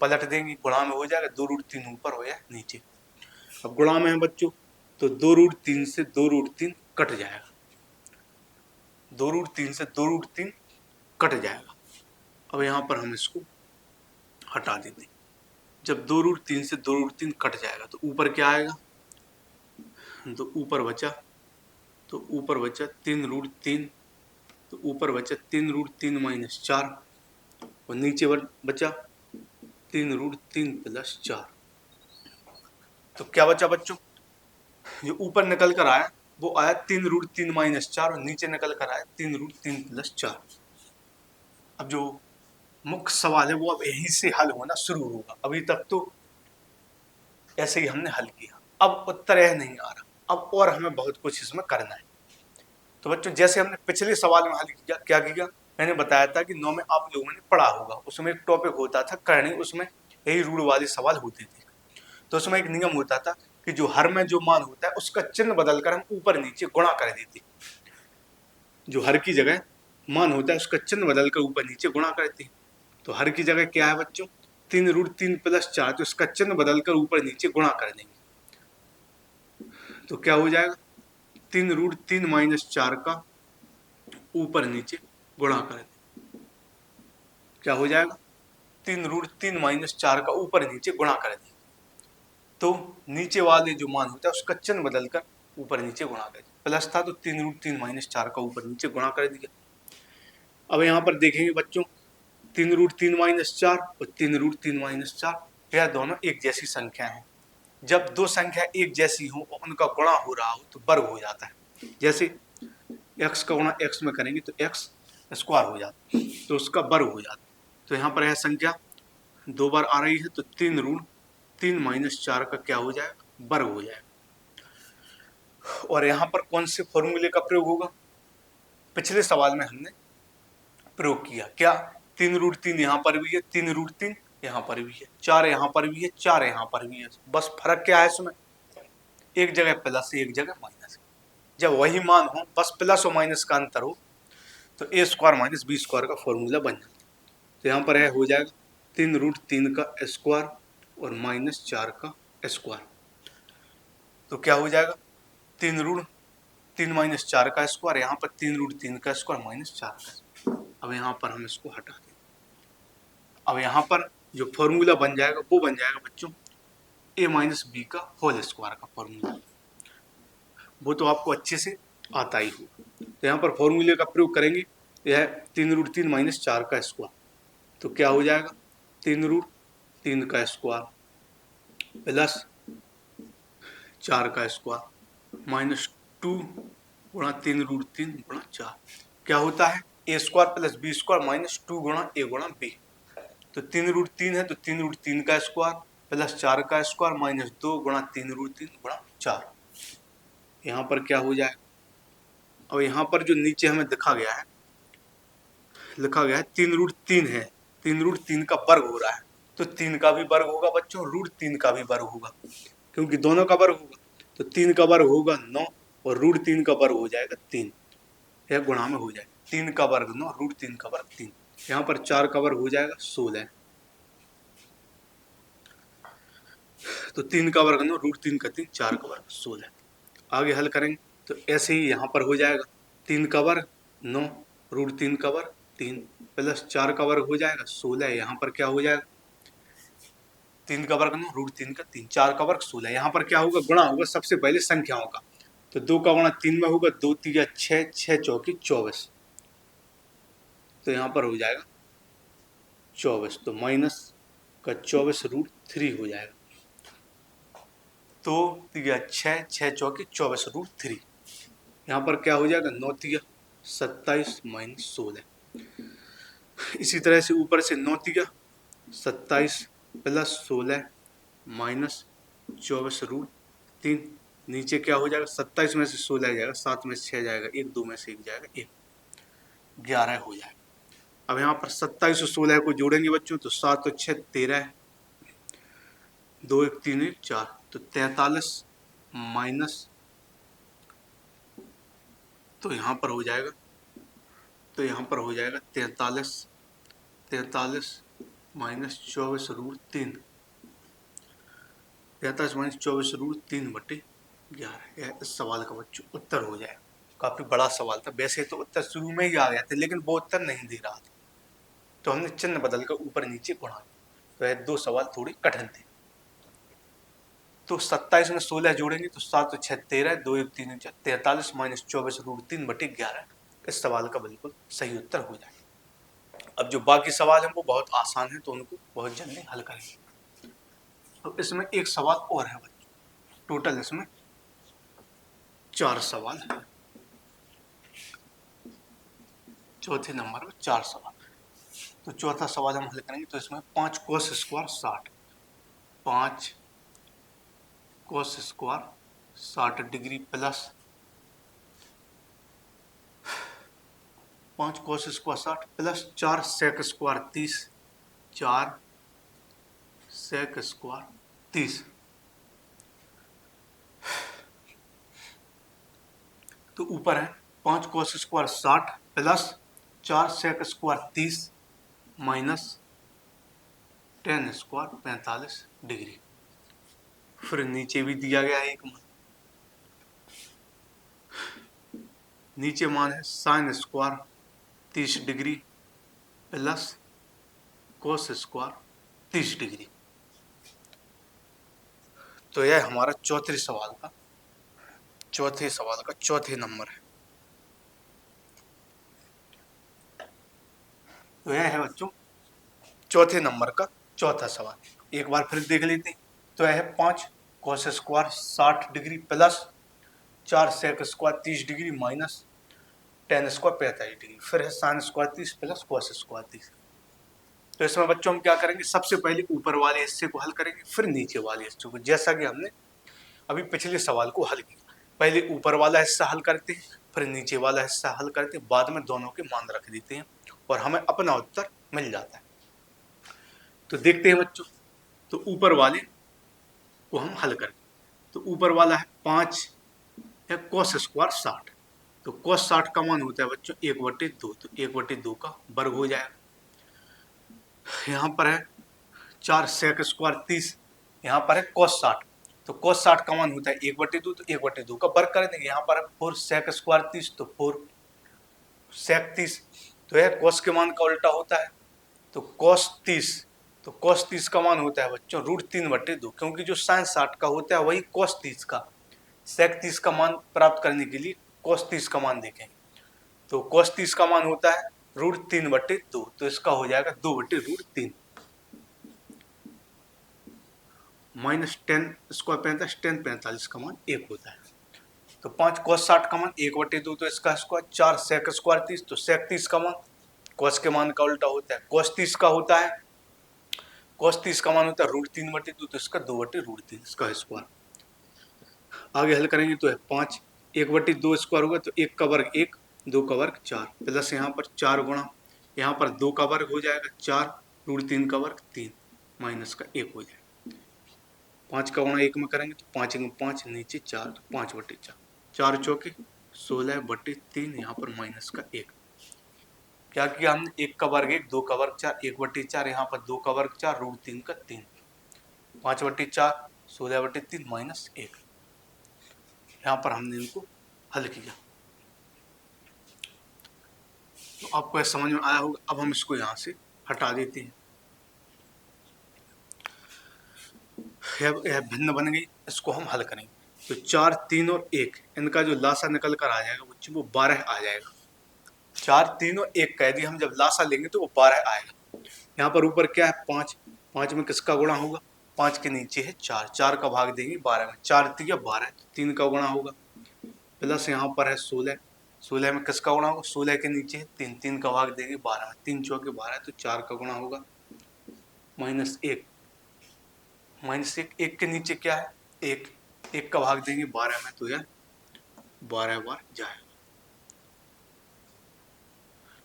Speaker 1: पलट देंगे, गुणा में हो जाएगा 2 रूट 3 ऊपर हो या नीचे। अब गुणा में है बच्चों, तो 2 रूट 3 से 2 रूट 3 कट जाएगा, 2 रूट 3 से 2 रूट 3 कट जाएगा। अब यहाँ पर हम इसको हटा देते हैं। जब 2 रूट 3 से 2 रूट 3 कट जाएगा तो ऊपर क्या आएगा, तो ऊपर बचा 3 रूट 3, तो ऊपर बचा 3 रूट 3 माइनस 4 और नीचे बचा 3 रूट 3 प्लस 4। तो क्या बचा बच्चों, जो ऊपर निकल कर आया वो आया 3 रूट 3 माइनस 4 और नीचे निकल कर आया 3 रूट 3 प्लस 4। अब जो मुख्य सवाल है वो अब यहीं से हल होना शुरू होगा। अभी तक तो ऐसे ही हमने हल किया, अब उत्तर यह नहीं आ रहा, अब और हमें बहुत कुछ इसमें करना है। तो बच्चों जैसे हमने पिछले सवाल में हल किया, क्या किया, मैंने बताया था कि 9 में आप लोगों ने पढ़ा होगा, उसमें एक टॉपिक होता था करणी, उसमें यही रूल वाले सवाल होते थे। तो उसमें एक नियम होता था कि जो हर में जो मान होता है उसका चिन्ह बदलकर हम ऊपर नीचे गुणा कर देते। जो हर की जगह मान होता है उसका चिन्ह बदलकर ऊपर नीचे गुणा करते हैं। तो हर की जगह क्या है बच्चों, 3 रूट 3 प्लस 4, तो इसका चिन्ह बदलकर ऊपर नीचे गुणा कर देंगे। तो क्या हो जाएगा, 3 रूट 3 माइनस 4 का ऊपर नीचे गुणा कर दें, क्या हो जाएगा 3 रूट 3 माइनस 4 का ऊपर नीचे गुणा कर दें। तो नीचे वाले जो मान होता है उसका चिन्ह बदलकर ऊपर नीचे गुणा कर दें। प्लस था तो 3 रूट 3 माइनस 4 का ऊपर नीचे गुणा कर दिया। अब यहाँ पर देखेंगे बच्चों 3 रूट 3 माइनस 4 और 3 रूट 3 माइनस 4, यह दोनों एक जैसी संख्या है। जब दो संख्या एक जैसी हो और उनका गुणा हो रहा हो तो वर्ग हो जाता है। जैसे x का गुणा x में करेंगे तो x स्क्वायर हो जाता है, तो उसका वर्ग हो जाता है। तो यहाँ पर यह संख्या 2 बार आ रही है, तो 3 रूट 3 माइनस 4 का क्या हो जाएगा, वर्ग हो जाएगा। और यहाँ पर कौन से फॉर्मूले का प्रयोग होगा, पिछले सवाल में हमने प्रयोग किया, क्या 3 रूट 3 यहाँ पर भी है, 3 रूट 3 यहाँ पर भी है, 4 यहाँ पर भी है, 4 यहाँ पर भी है। बस फर्क क्या है इसमें, एक जगह प्लस एक जगह माइनस। जब वही मान हो, बस प्लस और माइनस का अंतर हो, तो ए स्क्वायर माइनस बी स्क्वायर का फॉर्मूला बन जाता है। तो यहाँ पर यह हो जाएगा 3 रूट 3 का स्क्वायर और माइनस 4 का स्क्वायर। तो क्या हो जाएगा 3 रूट 3 माइनस 4 का स्क्वायर, यहाँ पर 3 रूट 3 का स्क्वायर माइनस 4 का स्क्वायर। अब यहाँ पर हम इसको हटा दें। अब यहाँ पर जो फॉर्मूला बन जाएगा वो बन जाएगा बच्चों ए माइनस बी का होल स्क्वायर का फॉर्मूला। वो तो आपको अच्छे से आता ही हो। तो यहाँ पर फॉर्मूले का प्रयोग करेंगे, यह 3√3 माइनस 4 का स्क्वायर, तो क्या हो जाएगा 3√3 का स्क्वायर प्लस 4 का स्क्वायर माइनस 2 गुणा 3√3 गुणा 4, क्या होता है A square plus B square minus 2 गुणा ए गुणा बी। तो 3√3 है तो 3√3 का स्क्वायर प्लस 4 का स्क्वायर माइनस 2 गुणा 3√3 गुणा 4, यहाँ पर क्या हो जाए। और यहाँ पर जो नीचे हमें लिखा गया है 3√3 है, 3√3 का वर्ग हो रहा है, तो 3 का भी वर्ग होगा बच्चों, √3 का भी वर्ग होगा, क्योंकि दोनों का वर्ग होगा। तो 3 का वर्ग होगा 9 और √3 का वर्ग हो जाएगा 3, यह गुणा में हो जाएगा 3 का वर्ग 9 √3 का वर्ग 3, यहाँ पर 4 का वर्ग हो जाएगा 16, तो 3 का वर्ग 9 √3 का 3 4 का वर्ग 16। आगे हल करेंगे तो ऐसे ही यहाँ पर हो जाएगा 3 का वर्ग 9 √3 का वर्ग 3 प्लस 4 का वर्ग हो जाएगा 16, यहाँ पर क्या हो जाएगा 3 का वर्ग 9 √3 का 3 4 का वर्ग 16, यहाँ पर क्या होगा गुणा होगा सबसे पहले संख्याओं का, तो 2 का गुणा 3 में होगा 2 3 6 6 चौकी 24, तो यहाँ पर हो जाएगा 24, तो माइनस का 24 √3 हो जाएगा, तो 6 6 चौकी 24 √3, यहाँ पर क्या हो जाएगा 9 3 27 माइनस 16, इसी तरह से ऊपर से 9 3 27 प्लस 16 माइनस 24 √3, नीचे क्या हो जाएगा 27 में से 16 जाएगा, 7 में से 6 जाएगा, 1 2 में से 1 जाएगा, 1 11 हो जाएगा। अब यहाँ पर 27 और 16 को जोड़ेंगे बच्चों, तो 7 और 6 13, 2 1 3 1 4, तो 43 माइनस, तो यहाँ पर हो जाएगा 43 माइनस 24 √3, 43 माइनस 24 √3 बटे 11, यह इस सवाल का बच्चों उत्तर हो जाएगा। काफी बड़ा सवाल था, वैसे तो उत्तर शुरू में ही आ गया था, लेकिन वो उत्तर नहीं दे रहा था, तो हमने चिन्ह बदल कर ऊपर नीचे गुणा किया, तो यह 2 सवाल थोड़ी कठिन थे। तो 27 में 16 जोड़ेंगे तो 7 और 6 13, 2 1 3 4, 43 माइनस 24 √3 बटे 11, इस सवाल का बिल्कुल सही उत्तर हो जाएगा। अब जो बाकी सवाल हैं वो बहुत आसान है, तो उनको बहुत जल्दी हल करेंगे। तो इसमें एक सवाल और है बच्चों, टोटल इसमें 4 सवाल है, चौथे नंबर में 4 सवाल। तो चौथा सवाल हम हल करेंगे, तो इसमें 5 cos square 60, 5 cos square 60 degree plus 5 cos square 60 plus 4 sec square 30, 4 sec square 30, तो ऊपर है 5 cos square 60 plus 4 sec square 30 minus 10 square 45 degree, फिर नीचे भी दिया गया है एक मान, नीचे मान है sine square 30 degree plus cos square 30 degree. तो यह हमारा चौथे सवाल का चौथे नंबर है। तो यह है बच्चों चौथे नंबर का चौथा सवाल, एक बार फिर देख लेते हैं। तो यह है 5 cos square 60 degree plus 4 sec square 30 degree minus 10 square 45 degree, फिर है sine square 30 plus cos square 30। तो इसमें बच्चों हम क्या करेंगे, सबसे पहले ऊपर वाले हिस्से को हल करेंगे, फिर नीचे वाले हिस्से को, जैसा कि हमने अभी पिछले सवाल को हल किया। पहले ऊपर वाला हिस्सा हल करते हैं, फिर नीचे वाला हिस्सा हल करते हैं, बाद में दोनों के मान रख देते हैं और हमें अपना उत्तर मिल जाता है। तो देखते हैं बच्चों, तो ऊपर वाले को हम हल करें। तो ऊपर वाला है 5 है कोस स्क्वायर 60, तो कोस 60 का मान होता है बच्चों 1/2, तो 1/2 का वर्ग हो जाएगा। यहाँ पर है 4 सेक स्क्वायर 30, यहाँ पर है कोस 60, तो कोस 60 का मान होता है 1/2, तो 1/2 का वर्ग कर देंगे। यहाँ पर है 4 सेक स्क्वायर 30, तो 4 सेक 30, तो यह कोस के मान का उल्टा होता है, तो कोस 30 का मान होता है बच्चों √3/2, क्योंकि जो साइन 60 का होता है वही कोस 30 का sec 30 का मान प्राप्त करने के लिए cos 30 का मान देखेंगे। तो cos 30 का मान होता है √3/2, तो इसका हो जाएगा 2/√3 माइनस 10 स्क्वायर 45, 10 45 का मान 1 होता है। तो 5 cos 60 का मान 1/2, तो इसका स्क्वायर 4 sec स्क्वायर 30, तो sec 30 का मान cos के मान का उल्टा होता है। cos 30 का होता है √3/2, तो इसका 2/√3 इसका स्क्वायर। आगे हल करेंगे तो है 5, 1/2 स्क्वायर होगा तो 1 का वर्ग 1, 2 का वर्ग 4, प्लस यहाँ पर 4 गुणा यहाँ पर 2 का वर्ग हो जाएगा 4, √3 का वर्ग 3, माइनस का 1 हो जाएगा। 5 का गुणा 1 में करेंगे तो 5 में 5, नीचे 4, तो 5/4, 4 चौके 16/3, यहाँ पर माइनस का 1। क्या किया हमने, 1 का वर्ग 1, 2 का वर्ग 4, 1/4, यहाँ पर 2 का वर्ग 4, √3 का 3, 5/4, 16/3 माइनस 1। यहाँ पर हमने इनको हल किया। तो आपको समझ में आया होगा। अब हम इसको यहाँ से हटा देते हैं। यह भिन्न बन गई, इसको हम हल करेंगे। तो 4, 3 और 1 इनका जो लासा निकल कर आ जाएगा बच्चे वो 12 आ जाएगा। 4, 3 और 1 का यदि हम जब लासा लेंगे तो वो 12 आएगा। यहाँ पर ऊपर क्या है 5, 5 में किसका गुणा होगा, 5 के नीचे है 4, 4 का भाग देंगे 12 में, 4 3 12, 3 का गुणा होगा, प्लस यहाँ पर है 16, 16 में किसका गुणा होगा, 16 के नीचे है 3, 3 का भाग देंगे 12 में, 3 चौके 12, तो 4 का गुणा होगा, माइनस 1, माइनस 1, 1 के नीचे क्या है 1, 1 का भाग देंगे 12 में, तो यह 12 बार जाएगा।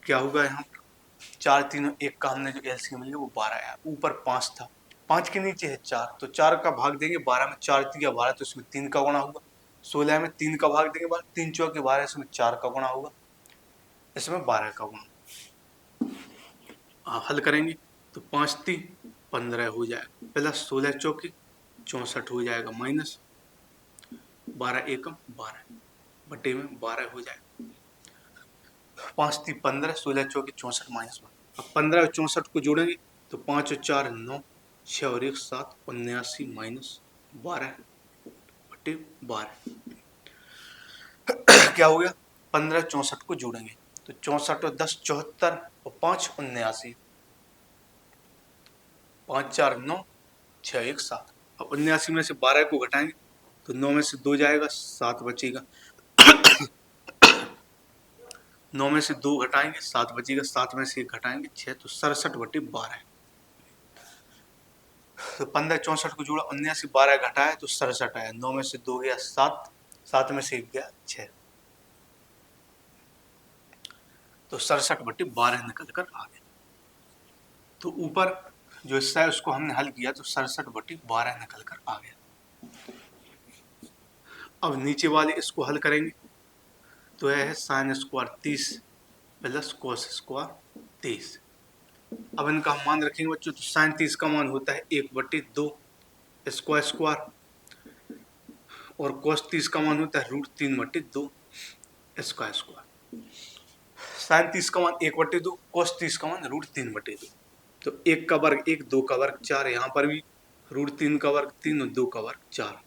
Speaker 1: क्या होगा यहाँ पर 4, 3 और 1 का हमने जो एलसीएम लिया वो 12 आया, ऊपर 5 था, 5 के नीचे है 4, तो 4 का भाग देंगे 12 में, 4 3 12, तो इसमें 3 का गुणा होगा, 16 में 3 का भाग देंगे 12, 3 चौके 12, इसमें 4 का गुणा होगा, इसमें 12 का गुणा। हल करेंगे तो 5 3 15 हो जाएगा, प्लस 16 चौके 64 हो जाएगा, माइनस 12 एकम 12 बटे में 12 हो जाएगा, 5 3 15, 16 चौके 64 माइनस 1। अब 15 और 64 को जोड़ेंगे तो 5 और 4 9, 6 और 1 7, 79 माइनस 12 बटे 12। क्या हो गया, 15 64 को जोड़ेंगे तो 64 और 10 74 और 5 79, 5 4 9, 6 1 7। अब 79 में से 12 को घटाएंगे तो 9 में से 2 जाएगा, 7 बचेगा, 9 में से 2 घटाएंगे 7 बचेगा, 7 में से 1 घटाएंगे 6, तो 67 बटे 12। तो 15 64 को जोड़ा, 79 12 घटाया तो 67 आया, 9 में से 2 गया 7, 7 में से 1 गया 6, तो 67 बटे 12 निकल कर आ गया। तो ऊपर जो हिस्सा है उसको हमने हल किया तो 67 बटे 12 निकल कर आ गया। अब नीचे वाले इसको हल करेंगे तो यह है sine square 30 plus cos square 30। अब इनका हम मान रखेंगे बच्चों, तो साइन 30 का मान होता है 1/2 स्क्वायर स्क्वायर, और कोस 30 का मान होता है √3/2 स्क्वायर स्क्वायर। साइन 30 का मान 1/2, कोस 30 का मान √3/2, तो 1 का वर्ग 1, 2 का वर्ग 4, यहाँ पर भी √3 का वर्ग 3 और 2 का वर्ग 4।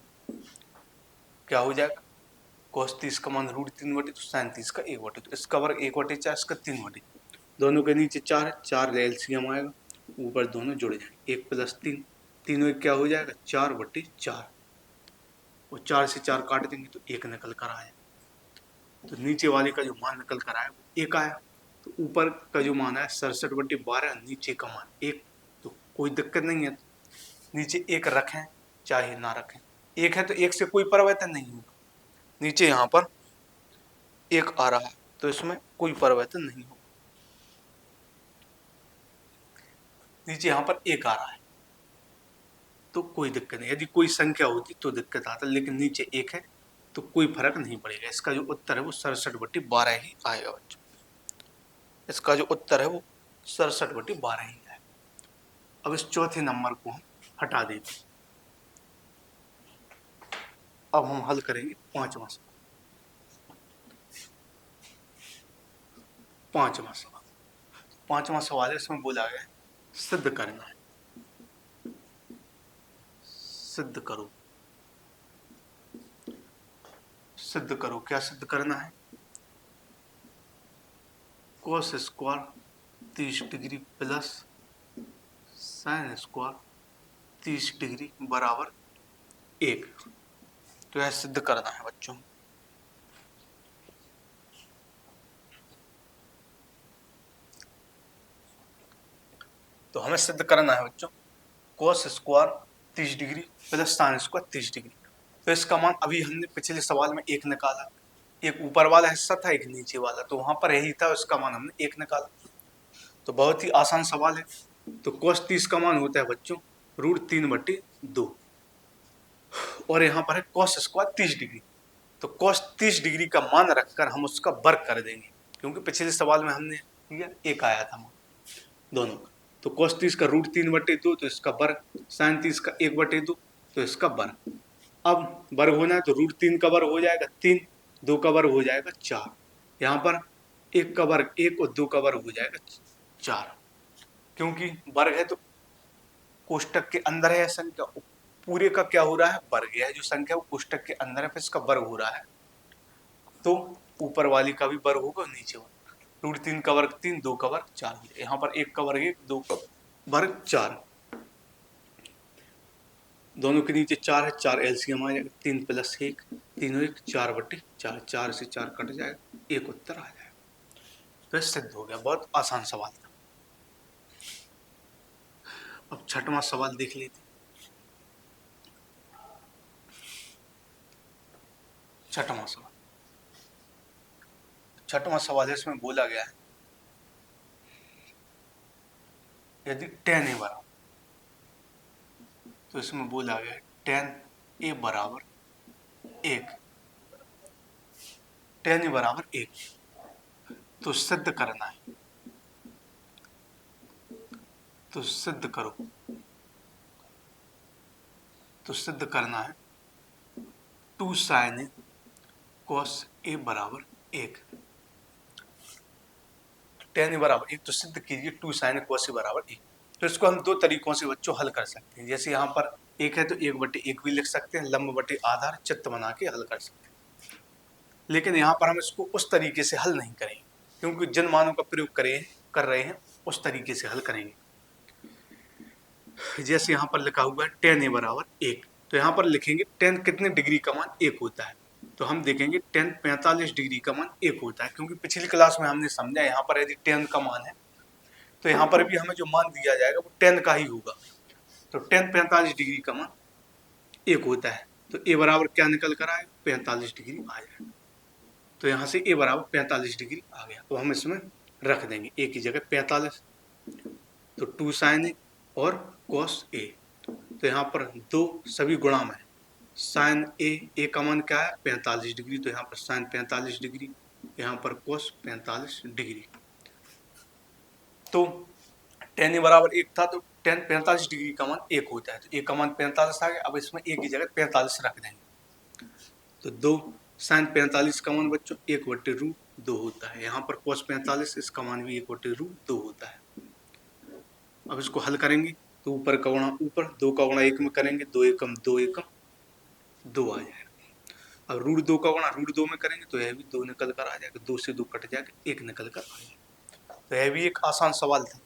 Speaker 1: क्या हो जाएगा, कोस 30 का मान √3/2, तो साइन 30 का 1/2, तो इसका वर्ग 1/4, इसका 3/2, दोनों के नीचे 4 है, 4 एलसीएम आएगा, ऊपर दोनों जुड़ जाएंगे, 1 + 3, तीनों क्या हो जाएगा 4/4, और 4 से 4 काट देंगे तो 1 निकल कर आया। तो नीचे वाले का जो मान निकल कर आया वो 1 आया, तो ऊपर का जो मान है 67/12, नीचे का मान 1, तो कोई दिक्कत नहीं है, नीचे 1 रखें चाहे ना रखें, 1 है तो 1 से कोई परिवर्तन नहीं होगा, नीचे यहाँ पर 1 आ रहा है तो इसमें कोई परिवर्तन नहीं होगा, नीचे यहाँ पर 1 आ रहा है तो कोई दिक्कत नहीं, यदि कोई संख्या होती तो दिक्कत आता, लेकिन नीचे 1 है तो कोई फर्क नहीं पड़ेगा। इसका जो उत्तर है वो 67/12 ही आएगा बच्चों, इसका जो उत्तर है वो 67/12 ही आएगा। अब इस चौथे नंबर को हम हटा देते, अब हम हल करेंगे पांचवा सवाल। पांचवा सवाल है, इसमें बोला गया है सिद्ध करना है, सिद्ध करो। सिद्ध करो। क्या सिद्ध करना है? cos square 30 degree plus sign square 30 degree बराबर 1। तो यह सिद्ध करना है बच्चों। तो हमें सिद्ध करना है बच्चों cos square 30 degree plus sign square 30 degree. तो इसका मान अभी हमने पिछले सवाल में 1 निकाला, एक ऊपर वाला हिस्सा था एक नीचे वाला, तो वहां पर यही था, उसका मान हमने 1 निकाला। तो बहुत ही आसान सवाल है। तो cos 30 का मान होता है बच्चों √3/2 और यहाँ पर है cos स्क्वायर 30 डिग्री। तो cos 30 डिग्री का मान रखकर हम उसका वर्ग कर देंगे, क्योंकि पिछले सवाल में हमने किया 1 आया था मान दोनों का। तो cos 30 का √3/2 तो इसका वर्ग, sin 30 का 1/2 तो इसका वर्ग। अब वर्ग होना है तो √3 का वर्ग हो जाएगा 3, 2 का वर्ग हो जाएगा 4, यहाँ पर 1 का वर्ग 1 और 2 का वर्ग हो जाएगा 4। क्योंकि वर्ग है तो कोष्टक के अंदर है संख्या, पूरे का क्या हो रहा है वर्ग, यह जो संख्या वो कोष्टक के अंदर है, फिर इसका वर्ग हो रहा है, तो ऊपर वाली का भी वर्ग होगा नीचे वाला। √3 का वर्ग 3, 2 का वर्ग 4 हो जाए, यहाँ पर 1 का वर्ग 1, 2 का वर्ग 4, दोनों के नीचे 4 है, 4 एलसीएम आ जाएगा, 3 + 1 3 और 1 4/4, 4 से 4 कट जाएगा, 1 उत्तर आ जाएगा। तो सिद्ध हो गया, बहुत आसान सवाल था। अब छठवां सवाल देख लेते। छठवां सवाल है, इसमें बोला गया है यदि tan a बराबर, तो इसमें बोला गया है tan a बराबर 1, tan a बराबर 1, तो सिद्ध करना है। तो सिद्ध करो। तो सिद्ध करना है 2 sin a cos a बराबर 1, tan a बराबर 1 तो सिद्ध कीजिए 2 sin a cos a बराबर 1। तो इसको हम दो तरीकों से बच्चों हल कर सकते हैं। जैसे यहाँ पर 1 है तो 1/1 भी लिख सकते हैं, लंब बटे आधार चित्त बना के हल कर सकते हैं। लेकिन यहाँ पर हम इसको उस तरीके से हल नहीं करेंगे, क्योंकि जिन मानों का प्रयोग कर रहे हैं उस तरीके से हल करेंगे। जैसे यहाँ पर लिखा हुआ है tan a बराबर 1, तो यहाँ पर लिखेंगे tan कितने डिग्री का मान 1 होता है, तो हम देखेंगे tan 45 डिग्री का मान 1 होता है, क्योंकि पिछली क्लास में हमने समझा यहाँ पर यदि tan का मान है तो यहाँ पर भी हमें जो मान दिया जाएगा वो tan का ही होगा। तो tan 45 डिग्री का मान 1 होता है, तो a बराबर क्या निकल कर आएगा 45 डिग्री आ जाएगा। तो यहाँ से a बराबर 45 डिग्री आ गया, तो हम इसमें रख देंगे a की जगह 45, तो 2 sin a और cos a, तो यहाँ पर दो सभी गुणा में साइन ए का मान क्या है 45 डिग्री, तो यहाँ पर साइन 45 डिग्री, यहाँ पर कोस 45 डिग्री। तो tan ए बराबर 1 था, तो tan 45 डिग्री का मान 1 होता है, तो a का मान 45 आ गया। अब इसमें a की जगह 45 रख देंगे, तो 2 साइन 45 का मान बच्चों 1/√2 होता है, यहाँ पर कोस 45 इसका मान भी 1/√2 होता है। अब इसको हल करेंगे तो ऊपर का गुणा ऊपर, 2 का गुणा 1 में करेंगे, 2 एकम 2 एकम 2 आ जाएगा। अब √2 का गुणा √2 में करेंगे तो यह भी 2 निकल कर आ जाएगा, 2 से 2 कट जाएगा, 1 निकल कर आ जाएगा। तो यह भी एक आसान सवाल था।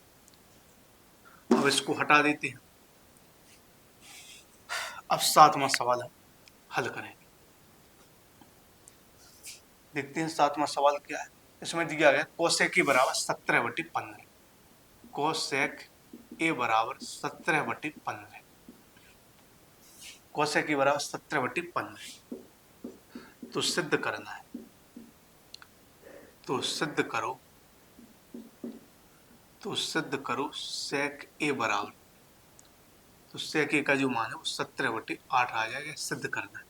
Speaker 1: अब इसको हटा देते हैं। अब 7वां सवाल हम हल करेंगे। देखते हैं 7वां सवाल क्या है। इसमें दिया गया कोसेक ए बराबर 17/15, कोसेक ए बराबर 17/15, कोसेक ए बराबर 17/15, तो सिद्ध करना है। तो सिद्ध करो। तो सिद्ध करो सेक ए बराबर, तो सेक ए का जो मान है वो 17/8 आ जाएगा, सिद्ध करना है।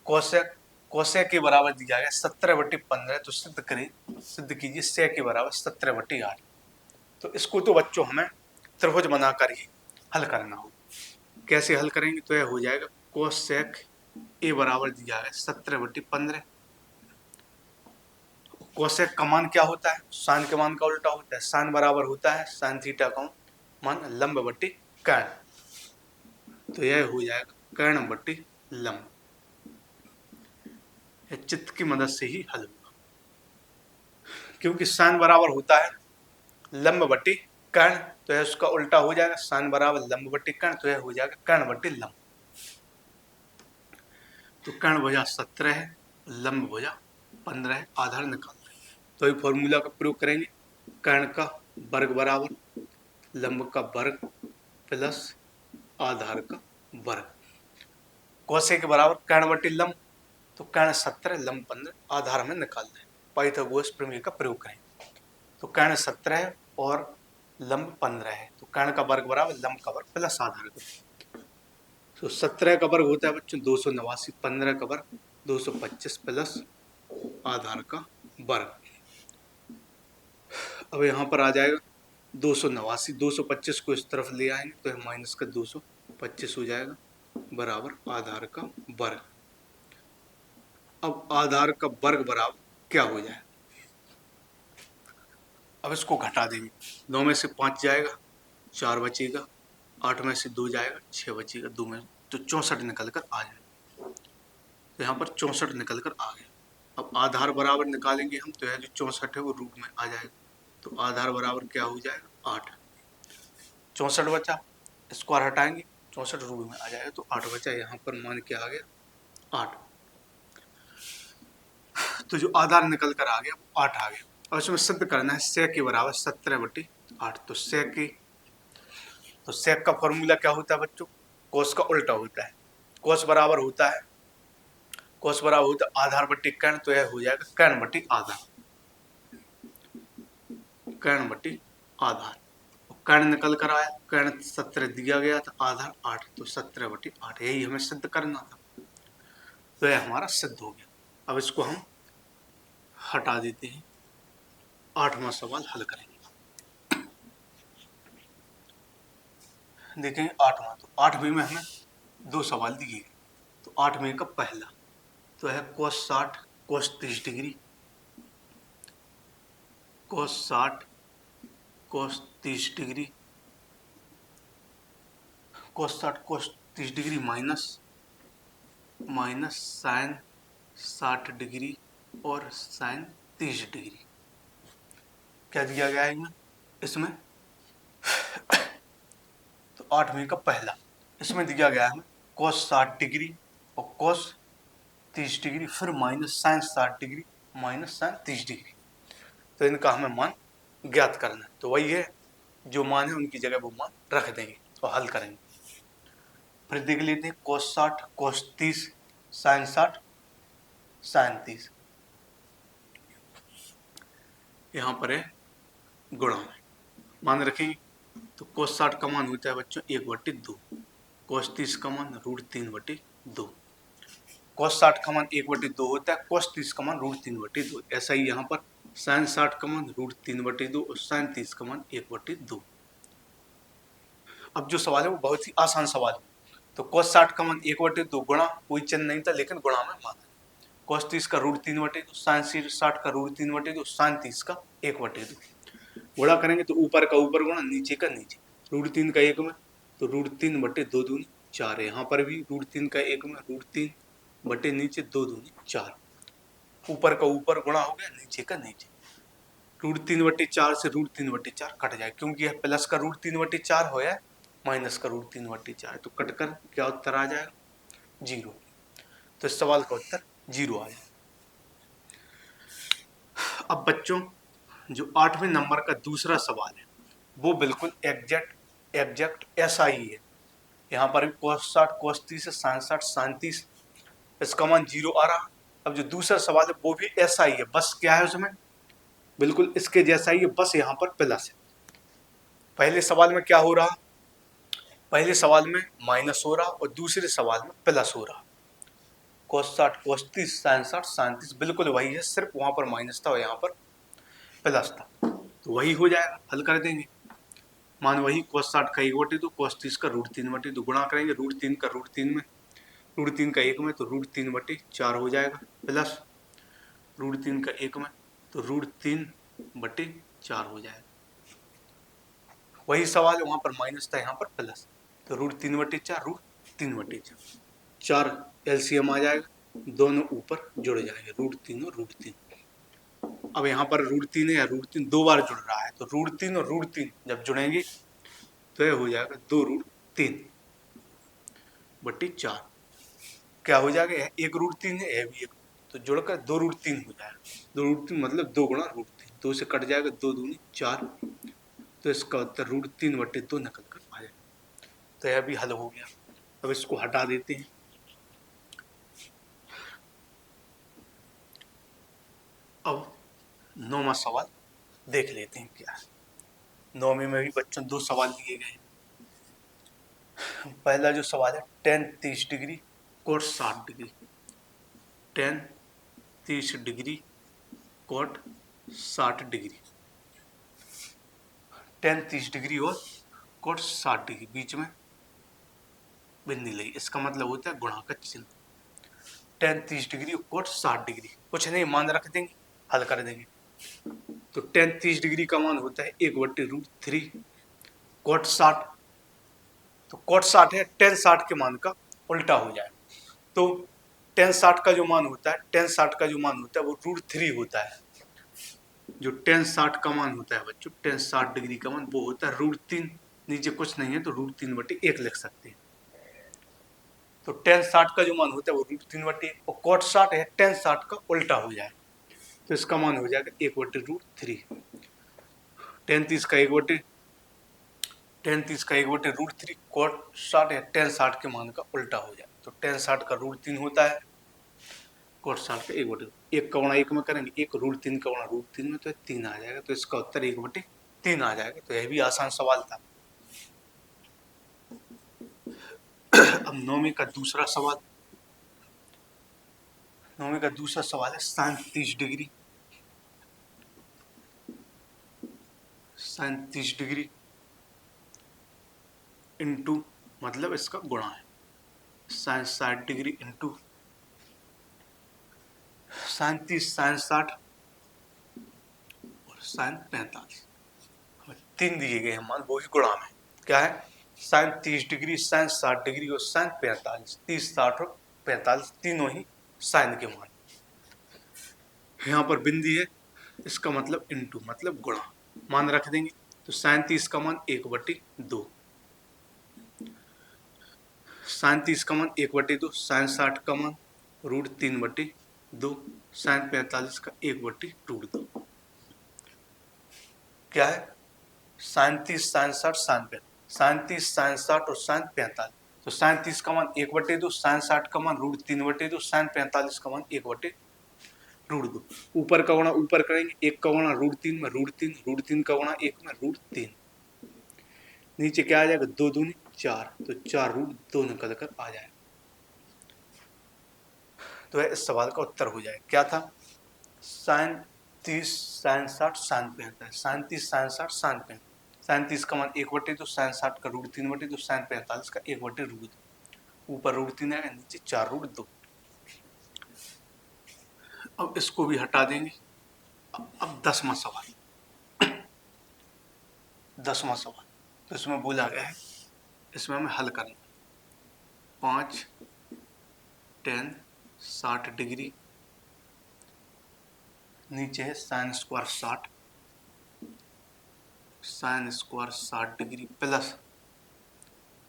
Speaker 1: कोसेक के बराबर दिया गया 17/15, तो सिद्ध करें, सिद्ध कीजिए सेक के बराबर 17/8। तो इसको तो बच्चों हमें त्रिभुज बनाकर ही हल करना हो। कैसे हल करेंगे, तो यह हो जाएगा कोसेक ए बराबर दिया गया 17/15, कोसेक का मान क्या होता है साइन के मान का उल्टा होता है, साइन बराबर होता है साइन थीटा का मान लंब बट्टी कर्ण, तो यह हो जाएगा कर्ण बट्टी लंब। यह चित्त की मदद से ही हल होगा, क्योंकि साइन बराबर होता है लंब बटे कर्ण, तो यह उसका उल्टा हो जाएगा, साइन बराबर लंब बटे कर्ण, तो यह हो जाएगा कर्ण बटे लंब। तो कर्ण भुजा 17 है, लंब भुजा 15 है, आधार निकाल रहे हैं। तो ये फॉर्मूला का प्रयोग करेंगे, कर्ण का वर्ग बराबर लंब का वर्ग प्लस आधार का वर्ग, कोसे के बराबर कर्ण बटे लंब, तो कर्ण 17 लंब 15, आधार हमें निकाल रहे हैं, पाइथागोरस प्रमेय का प्रयोग करेंगे। तो कर्ण 17 है और लंब 15 है, तो कर्ण का वर्ग बराबर लंब का वर्ग प्लस आधार का। तो 17 का वर्ग होता है बच्चों 289, 15 का वर्ग 225 प्लस आधार का वर्ग। अब यहाँ पर आ जाएगा 289, 225 को इस तरफ ले आएंगे तो माइनस का 225 हो जाएगा बराबर आधार का वर्ग। अब आधार का वर्ग बराबर क्या हो जाएगा, अब इसको घटा देंगे, 9 में से 5 जाएगा, 4 बचेगा, 8 में से 2 जाएगा, 6 बचेगा, 2 में तो 64 निकल कर आ जाएगा। तो यहाँ पर 64 निकल कर आ गया। अब आधार बराबर निकालेंगे हम, तो यह जो 64 है वो रूट में आ जाएगा, तो आधार बराबर क्या हो जाएगा 8, 64 बचा, स्क्वायर हटाएंगे 64 रूट में आ जाएगा, तो 8 बचा, यहाँ पर मान क्या आ गया 8। तो जो आधार निकल कर आ गया वो 8 आ गया। और इसमें सिद्ध करना है सेक के बराबर 17/8, तो सेक का फॉर्मूला क्या होता है बच्चों, कोस का उल्टा होता है, कोस बराबर होता है आधार बट्टी कर्ण, तो यह हो जाएगा कर्ण बट्टी आधार, कर्ण बट्टी आधार। कर्ण निकल कर आया, कर्ण 17 दिया गया था, आधार 8, तो 17/8, यही हमें सिद्ध करना था, तो यह हमारा सिद्ध हो गया। अब इसको हम हटा देते हैं, 8वां सवाल हल करेंगे। देखेंगे 8वां, तो 8वीं में हमें 2 सवाल दिए गए, तो 8वीं का पहला तो है cos 60 cos 30 degree, cos 60 cos 30 degree, cos 60 cos 30 degree minus sine 60 degree और साइन 30 डिग्री। क्या दिया गया है इसमें, तो 8वीं का पहला, इसमें दिया गया है cos 60 डिग्री और cos 30 डिग्री, फिर minus sine 60 degree minus sine 30 degree, तो इनका हमें मान ज्ञात करना है। तो वही है, जो मान है उनकी जगह वो मान रख देंगे और हल करेंगे। फिर देख लेते हैं cos 60 cos 30 साइन 60 साइन 30, यहाँ पर है गुणा में मान रखेंगे, तो cos 60 का मान होता है बच्चों 1/2, cos 30 का मान √3/2, cos 60 का मान 1/2 होता है, cos 30 का मान √3/2, ऐसा ही यहाँ पर साइन 60 का मान √3/2 और साइन 30 का मान 1/2। अब जो सवाल है वो बहुत ही आसान सवाल है, तो cos 60 का मान 1/2 गुणा, कोई चिन्ह नहीं था लेकिन गुणा में माना, cos 30 का √3/2, साइन 60 का √3/2, साइन 30 का 1/2, गुणा करेंगे तो ऊपर का ऊपर गुणा, नीचे का नीचे, √3 का 1 में तो √3/2 दूनी 4 है, यहाँ पर भी √3 का 1 में √3 बटे नीचे 2 दूनी 4, ऊपर का ऊपर गुणा हो गया, नीचे का नीचे, √3/4 से √3/4 कट जाए, क्योंकि यह प्लस का √3/4 हो या माइनस का √3/4, तो कट कर क्या उत्तर आ जाएगा 0, तो इस सवाल का उत्तर 0 आ जाएगा। अब बच्चों जो 8वें नंबर का दूसरा सवाल है वो बिल्कुल एग्जैक्ट ऐसा ही है, यहाँ पर cos 60 cos 30 साइन 60 साइन 30, इसका मान 0 आ रहा। अब जो दूसरा सवाल है वो भी ऐसा ही है, बस क्या है उसमें बिल्कुल इसके जैसा ही है, बस यहाँ पर प्लस है। पहले सवाल में क्या हो रहा, पहले सवाल में माइनस हो रहा और दूसरे सवाल में प्लस हो रहा, cos 60 cos 30 साइन 60 साइन 30 बिल्कुल वही है, सिर्फ वहां पर माइनस था और यहाँ पर प्लस था, तो वही हो जाएगा, हल कर देंगे। मान वही cos 60 का 1/2 cos 30 का √3/2, गुणा करेंगे √3 का √3 में, √3 का 1 में तो √3/4 हो जाएगा, प्लस √3 का 1 में तो √3/4 हो जाएगा, वही सवाल है, वहां पर माइनस था यहाँ पर प्लस, तो √3/4 √3/4 4 एलसीएम आ जाएगा, दोनों ऊपर जुड़ जाएंगे, √3 और √3। अब यहाँ पर √3 है या √3 दो बार जुड़ रहा है, तो √3 और √3 जब जुड़ेंगे तो यह हो जाएगा 2√3/4। क्या हो जाएगा, एक √3 है, यह भी एक, तो जुड़कर 2√3 हो जाएगा। 2√3 मतलब 2 गुणा √3, 2 से कट जाएगा, 2 दूनी 4, तो इसका उत्तर √3/2 निकल कर आ जाएगा। तो यह भी हल हो गया। अब इसको हटा देते हैं। अब 9वां सवाल देख लेते हैं क्या है। 9वीं में भी बच्चों 2 सवाल दिए गए हैं। पहला जो सवाल है, tan 30 degree cot 60 degree, tan 30 degree cot 60 degree, tan 30 degree और cot 60 डिग्री, बीच में बिंदी लगी, इसका मतलब होता है गुणा का चिन्ह। tan 30 डिग्री और cot 60 डिग्री, कुछ नहीं मान रख देंगे, हल कर देंगे। तो tan 30 डिग्री का मान होता है 1/√3, cot 60, तो cot 60 है, tan 60 के मान का उल्टा हो जाए, तो tan 60 का जो मान होता है, tan 60 का जो मान होता है वो √3 होता है। जो tan 60 का मान होता है बच्चों, tan 60 डिग्री का मान वो होता है √3, नीचे कुछ नहीं है तो √3/1 लिख सकते हैं। तो tan 60 का जो मान होता है वो √3/1, और cot 60 है, tan 60 का उल्टा हो जाए, तो इसका मान हो जाएगा 1/√3। tan 30 का 1/√3, cot 60 है, tan 60 के मान का उल्टा हो जाए, तो tan 60 का √3 होता है, cot 60 का 1/1 का गुणा 1 में करेंगे, 1 √3 का गुणा √3 में, तो 3 आ जाएगा, तो इसका उत्तर 1/3 आ जाएगा। तो यह भी आसान सवाल था। अब 9वीं का दूसरा सवाल, 9वीं का दूसरा सवाल है sin 30 degree, sin 30 degree into, मतलब इसका गुणा है, sin 60 degree into sin 30 sin 60 और sin 45, तीन दिए गए हैं मान, वो भी गुणा में। क्या है, sin 30 डिग्री, sin 60 डिग्री और sin 45, 30 60 और 45 तीनों ही sin के मान। यहाँ पर बिंदी है, इसका मतलब इंटू मतलब गुणा, मान रख देंगे, तो sin 30 का मान 1/2, sin 30 का मान 1/2, sin 60 का मान √3/2, sin 45 का 1/√2। क्या है, sin 30 sin 60 sin 45, sin 30 sin 60 और sin 45, तो sin 30 का मान 1/2, sin 60 का मान √3/2, sin 45 का मान 1/√2। ऊपर का गुणा ऊपर करेंगे, 1 का गुणा √3 में √3, √3 का गुणा 1 में √3, नीचे क्या आ जाएगा, 2 दूनी 4, तो 4√2 निकल कर आ जाएगा। तो इस सवाल का उत्तर हो जाए, क्या था, sin 30 sin 60 sin 45, sin 30 sin 60 sin 45, sin 30 का मान 1/2, sin 60 का √3/2, sin 45 का 1/√2, ऊपर √3 आएगा, नीचे 4√2। अब इसको भी हटा देंगे। अब 10वां सवाल, 10वां सवाल, तो इसमें बोला गया है, इसमें हमें हल करना, 5 tan 60 डिग्री, नीचे है sin square 60, sin square 60 degree plus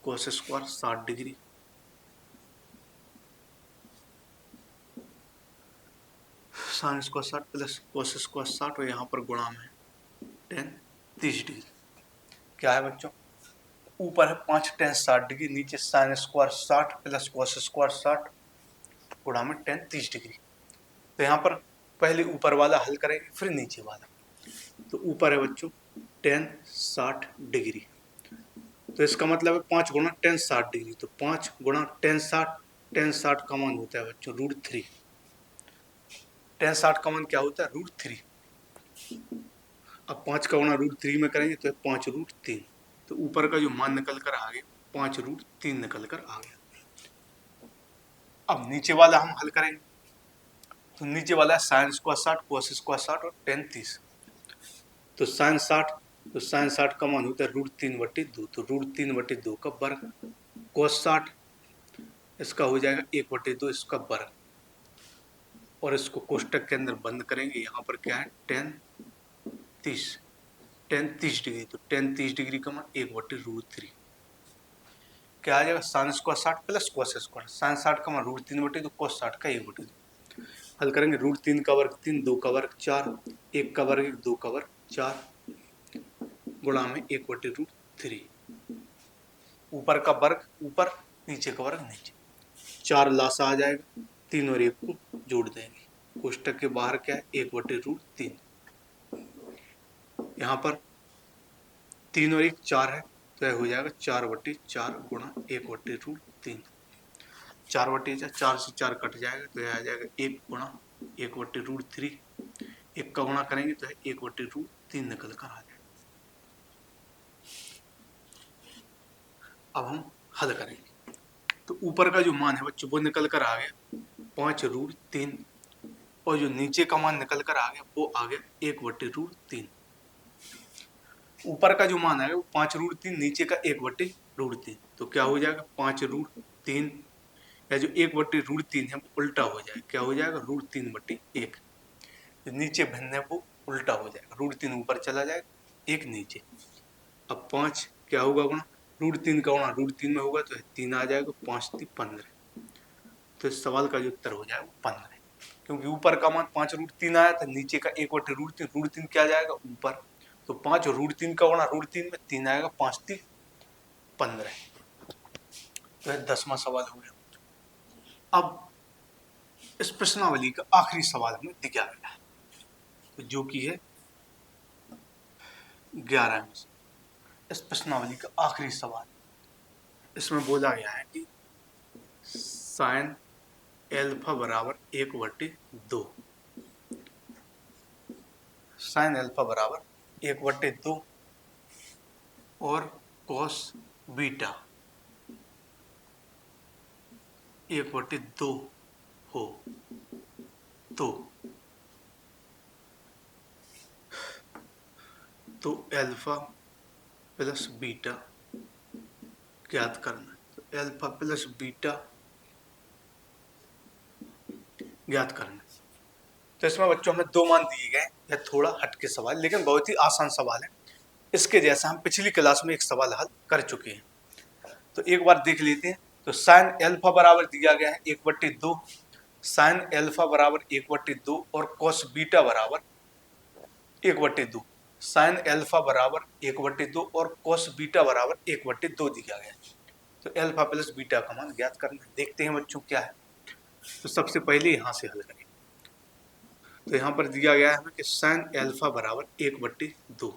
Speaker 1: cos square 60 degree, sin square 60 plus cos square 60, और यहाँ पर गुणा में tan 30 डिग्री। क्या है बच्चों, ऊपर है 5 tan 60 डिग्री, नीचे sin square 60 plus cos square 60 गुणा में tan 30 डिग्री। तो यहाँ पर पहले ऊपर वाला हल करेंगे, फिर नीचे वाला। तो ऊपर है बच्चों tan 60 डिग्री, तो इसका मतलब है 5 गुणा tan 60 डिग्री, तो 5 गुणा tan 60 का मान होता है बच्चों √3, tan 60 का मान क्या होता है, √3। अब 5 का गुणा √3 में करेंगे तो 5√3, तो ऊपर का जो मान निकल कर आ गया 5√3 निकल कर आ गया। अब नीचे वाला हम हल करेंगे, तो नीचे वाला है sin स्क्वायर 60 cos स्क्वायर 60 और tan 30, तो sin 60 का मान होता है √3/2, तो √3/2 का वर्ग, cos 60 इसका हो जाएगा 1/2 इसका वर्ग, और इसको कोष्टक के अंदर बंद करेंगे। यहाँ पर क्या है, tan 30 डिग्री, तो tan 30 डिग्री का मान 1/√3 क्या आ जाएगा, sin square 60 plus cos square, sin 60 का मान √3/2, cos 60 का 1/2। हल करेंगे, √3 का वर्ग 3, 2 का वर्ग 4, 1 का वर्ग 1, 2 का वर्ग 4 गुणा में 1/√3। ऊपर का वर्ग ऊपर, नीचे का वर्ग नीचे, 4 लासा आ जाएगा, 3 और 1 को जोड़ देंगे। कोष्टक के बाहर क्या है, 1/√3। यहाँ पर 3 और 1 4 है, तो यह हो जाएगा 4/4 गुणा 1/√3। 4/4 से 4 कट जाएगा, तो यह आ जाएगा 1 गुणा 1/√3। 1 का गुणा करेंगे तो 1/√3 निकल कर आ जाएगा। अब हम हल करेंगे, तो ऊपर का जो मान है बच्चों वो निकल कर आ गया 5√3, और जो नीचे का मान निकल कर आ गया वो आ गया 1/√3। ऊपर का जो मान आएगा वो 5√3, नीचे का 1/√3, तो क्या हो जाएगा 5√3, या जो 1/√3 है वो उल्टा हो जाएगा, क्या हो जाएगा √3/1। जो नीचे भिन्न है वो उल्टा हो जाएगा, √3 ऊपर चला जाएगा, 1 नीचे। अब 5 क्या होगा गुणा, √3 का गुणा √3 में होगा तो 3 आ जाएगा, 5 3 15। तो इस सवाल का जो उत्तर हो जाएगा 15, क्योंकि ऊपर का मान 5√3 आया था, नीचे का 1/√3, √3 क्या जाएगा ऊपर, तो 5 और √3 का गुणा √3 में 3 आएगा, 5 3 15। तो यह 10वां सवाल हो गया। अब इस प्रश्नावली का आखिरी सवाल हमें दिया गया है, तो जो कि है 11वें। इस प्रश्नावली का आखिरी सवाल, इसमें बोला गया है कि sin एल्फा बराबर 1/2, sin एल्फा बराबर 1/2 और cos बीटा 1/2 हो तो एल्फा प्लस बीटा ज्ञात करना है। तो एल्फा प्लस बीटा ज्ञात करना है। तो इसमें बच्चों हमें 2 मान दिए गए। यह थोड़ा हटके सवाल, लेकिन बहुत ही आसान सवाल है। इसके जैसा हम पिछली क्लास में एक सवाल हल कर चुके हैं, तो एक बार देख लेते हैं। तो साइन एल्फा बराबर दिया गया है 1/2, साइन एल्फा बराबर 1/2 और कॉस बीटा बराबर 1/2, साइन एल्फा बराबर 1/2 और कॉस बीटा बराबर 1/2 दिया गया है। तो एल्फा प्लस बीटा का मान ज्ञात करना है। देखते हैं बच्चों क्या है। तो सबसे पहले यहाँ से हल करें। तो यहाँ पर दिया गया है हमें कि साइन एल्फा बराबर 1/2।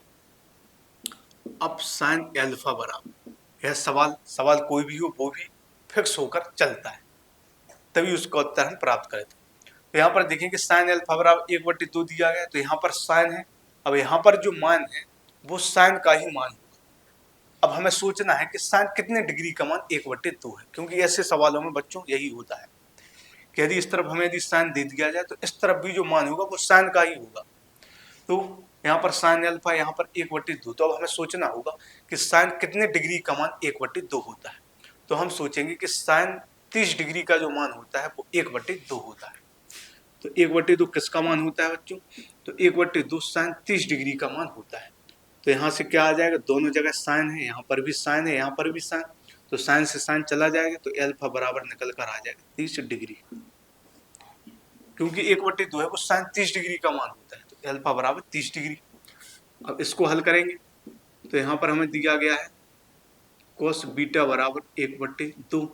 Speaker 1: अब साइन एल्फा बराबर, यह सवाल कोई भी हो वो भी फिक्स होकर चलता है, तभी उसका उत्तर हम प्राप्त करें। तो यहाँ पर देखें कि साइन एल्फा बराबर 1/2 दिया गया, तो यहाँ पर साइन है। अब यहाँ पर जो मान है वो साइन का ही मान होगा। अब हमें सोचना है कि साइन कितने डिग्री का मान 1/2 है, क्योंकि ऐसे सवालों में बच्चों यही होता है कि यदि इस तरफ हमें यदि साइन दे दिया जाए तो इस तरफ भी जो मान होगा वो साइन का ही होगा। तो यहाँ पर साइन एल्फा, यहाँ पर 1/2, तो अब हमें सोचना होगा कि साइन कितने डिग्री का मान 1/2 होता है। तो हम सोचेंगे कि साइन 30 डिग्री का जो मान होता है वो 1/2 होता है। तो 1/2 किसका मान होता है बच्चों, तो 1/2 साइन 30 डिग्री का मान होता है। तो यहाँ से क्या आ जाएगा, दोनों जगह साइन है, यहाँ पर भी साइन है, यहाँ पर भी साइन, तो साइन से साइन चला जाएगा, तो एल्फा बराबर निकल कर आ जाएगा 30 डिग्री, क्योंकि 1/2 है वो साइन 30 डिग्री का मान होता है। तो एल्फा बराबर 30 डिग्री। अब इसको हल करेंगे, तो यहाँ पर हमें दिया गया है cos बीटा बराबर 1/2,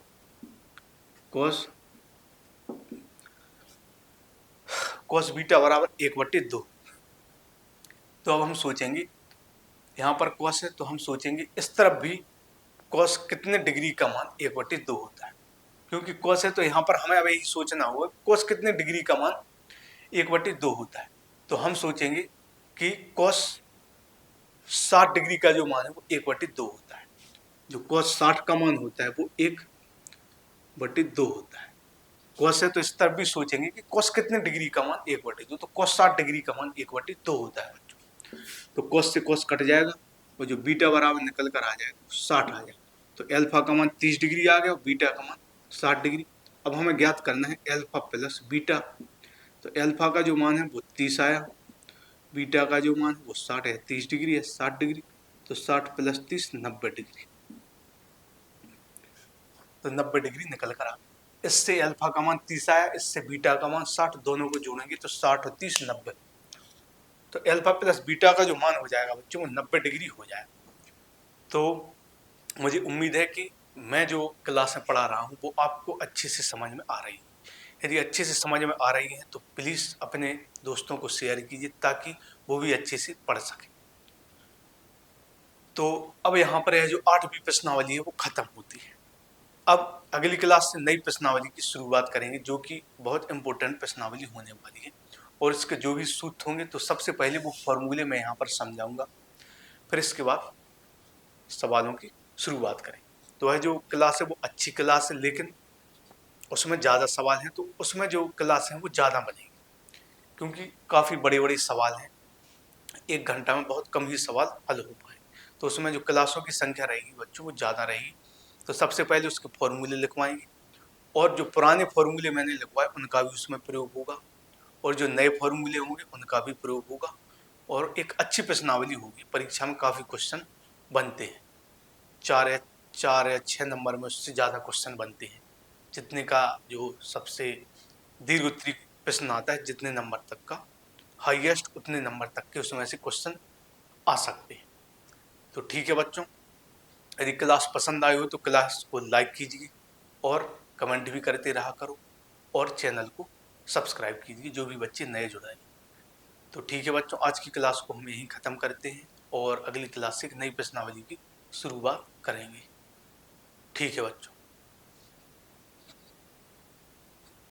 Speaker 1: cos बीटा बराबर 1/2। तो अब हम सोचेंगे, यहाँ पर cos है तो हम सोचेंगे इस तरफ भी cos कितने डिग्री का मान 1/2 होता है, क्योंकि cos है तो यहाँ पर हमें अब यही सोचना होगा cos कितने डिग्री का मान 1/2 होता है। तो हम सोचेंगे कि cos 60 डिग्री का जो मान है वो 1/2 होता है। जो cos 60 का मान होता है वो 1/2 होता है। cos है तो इस तरफ भी सोचेंगे कि cos कितने डिग्री का मान 1/2, तो cos 60 डिग्री का मान 1/2 होता है बच्चों। तो cos से cos कट जाएगा और जो बीटा बराबर निकल कर आ जाएगा 60 आ जाएगा। तो एल्फा का मान 30 डिग्री आ गया और बीटा का मान 60 डिग्री। अब हमें ज्ञात करना है एल्फा प्लस बीटा। तो अल्फा का जो मान है वो 30 आया, बीटा का जो मान है वो 60 है, 30 डिग्री है 60 डिग्री, तो 60 + 30 90 डिग्री, तो 90 डिग्री निकल कर आ। इससे अल्फा का मान 30 आया, इससे बीटा का मान 60, दोनों को जोड़ेंगे तो 60 और 30 90, तो अल्फा प्लस बीटा का जो मान हो जाएगा बच्चों वो 90 डिग्री हो जाएगा। तो मुझे उम्मीद है कि मैं जो क्लास में पढ़ा रहा हूँ वो आपको अच्छे से समझ में आ रही है। यदि अच्छे से समझ में आ रही है तो प्लीज़ अपने दोस्तों को शेयर कीजिए ताकि वो भी अच्छे से पढ़ सकें। तो अब यहाँ पर यह जो 8वीं प्रश्नावली है वो खत्म होती है। अब अगली क्लास से नई प्रश्नावली की शुरुआत करेंगे जो कि बहुत इंपॉर्टेंट प्रश्नावली होने वाली है, और इसके जो भी सूत्र होंगे तो सबसे पहले वो फॉर्मूले मैं यहाँ पर समझाऊंगा, फिर इसके बाद सवालों की शुरुआत करें। तो वह जो क्लास है वो अच्छी क्लास है, लेकिन उसमें ज़्यादा सवाल हैं, तो उसमें जो क्लास हैं वो ज़्यादा बनेगी क्योंकि काफ़ी बड़े बड़े सवाल हैं, 1 घंटा में बहुत कम ही सवाल हल हो पाए, तो उसमें जो क्लासों की संख्या रहेगी बच्चों वो ज़्यादा रहेगी। तो सबसे पहले उसके फॉर्मूले लिखवाएंगे, और जो पुराने फॉर्मूले मैंने लिखवाए उनका भी उसमें प्रयोग होगा, और जो नए फॉर्मूले होंगे उनका भी प्रयोग होगा, और एक अच्छी प्रश्नावली होगी। परीक्षा में काफ़ी क्वेश्चन बनते हैं, 4 या 6 नंबर में उससे ज़्यादा क्वेश्चन बनते हैं, जितने का जो सबसे दीर्घ उत्तरीय प्रश्न आता है जितने नंबर तक का हाईएस्ट उतने नंबर तक के उसमें से क्वेश्चन आ सकते हैं। तो ठीक है बच्चों, यदि क्लास पसंद आई हो तो क्लास को लाइक कीजिए और कमेंट भी करते रहा करो, और चैनल को सब्सक्राइब कीजिए जो भी बच्चे नए जुड़ाए। तो ठीक है बच्चों, आज की क्लास को हम यहीं ख़त्म करते हैं और अगली क्लास से एक नई प्रश्नावली की शुरुआत करेंगे। ठीक है बच्चों।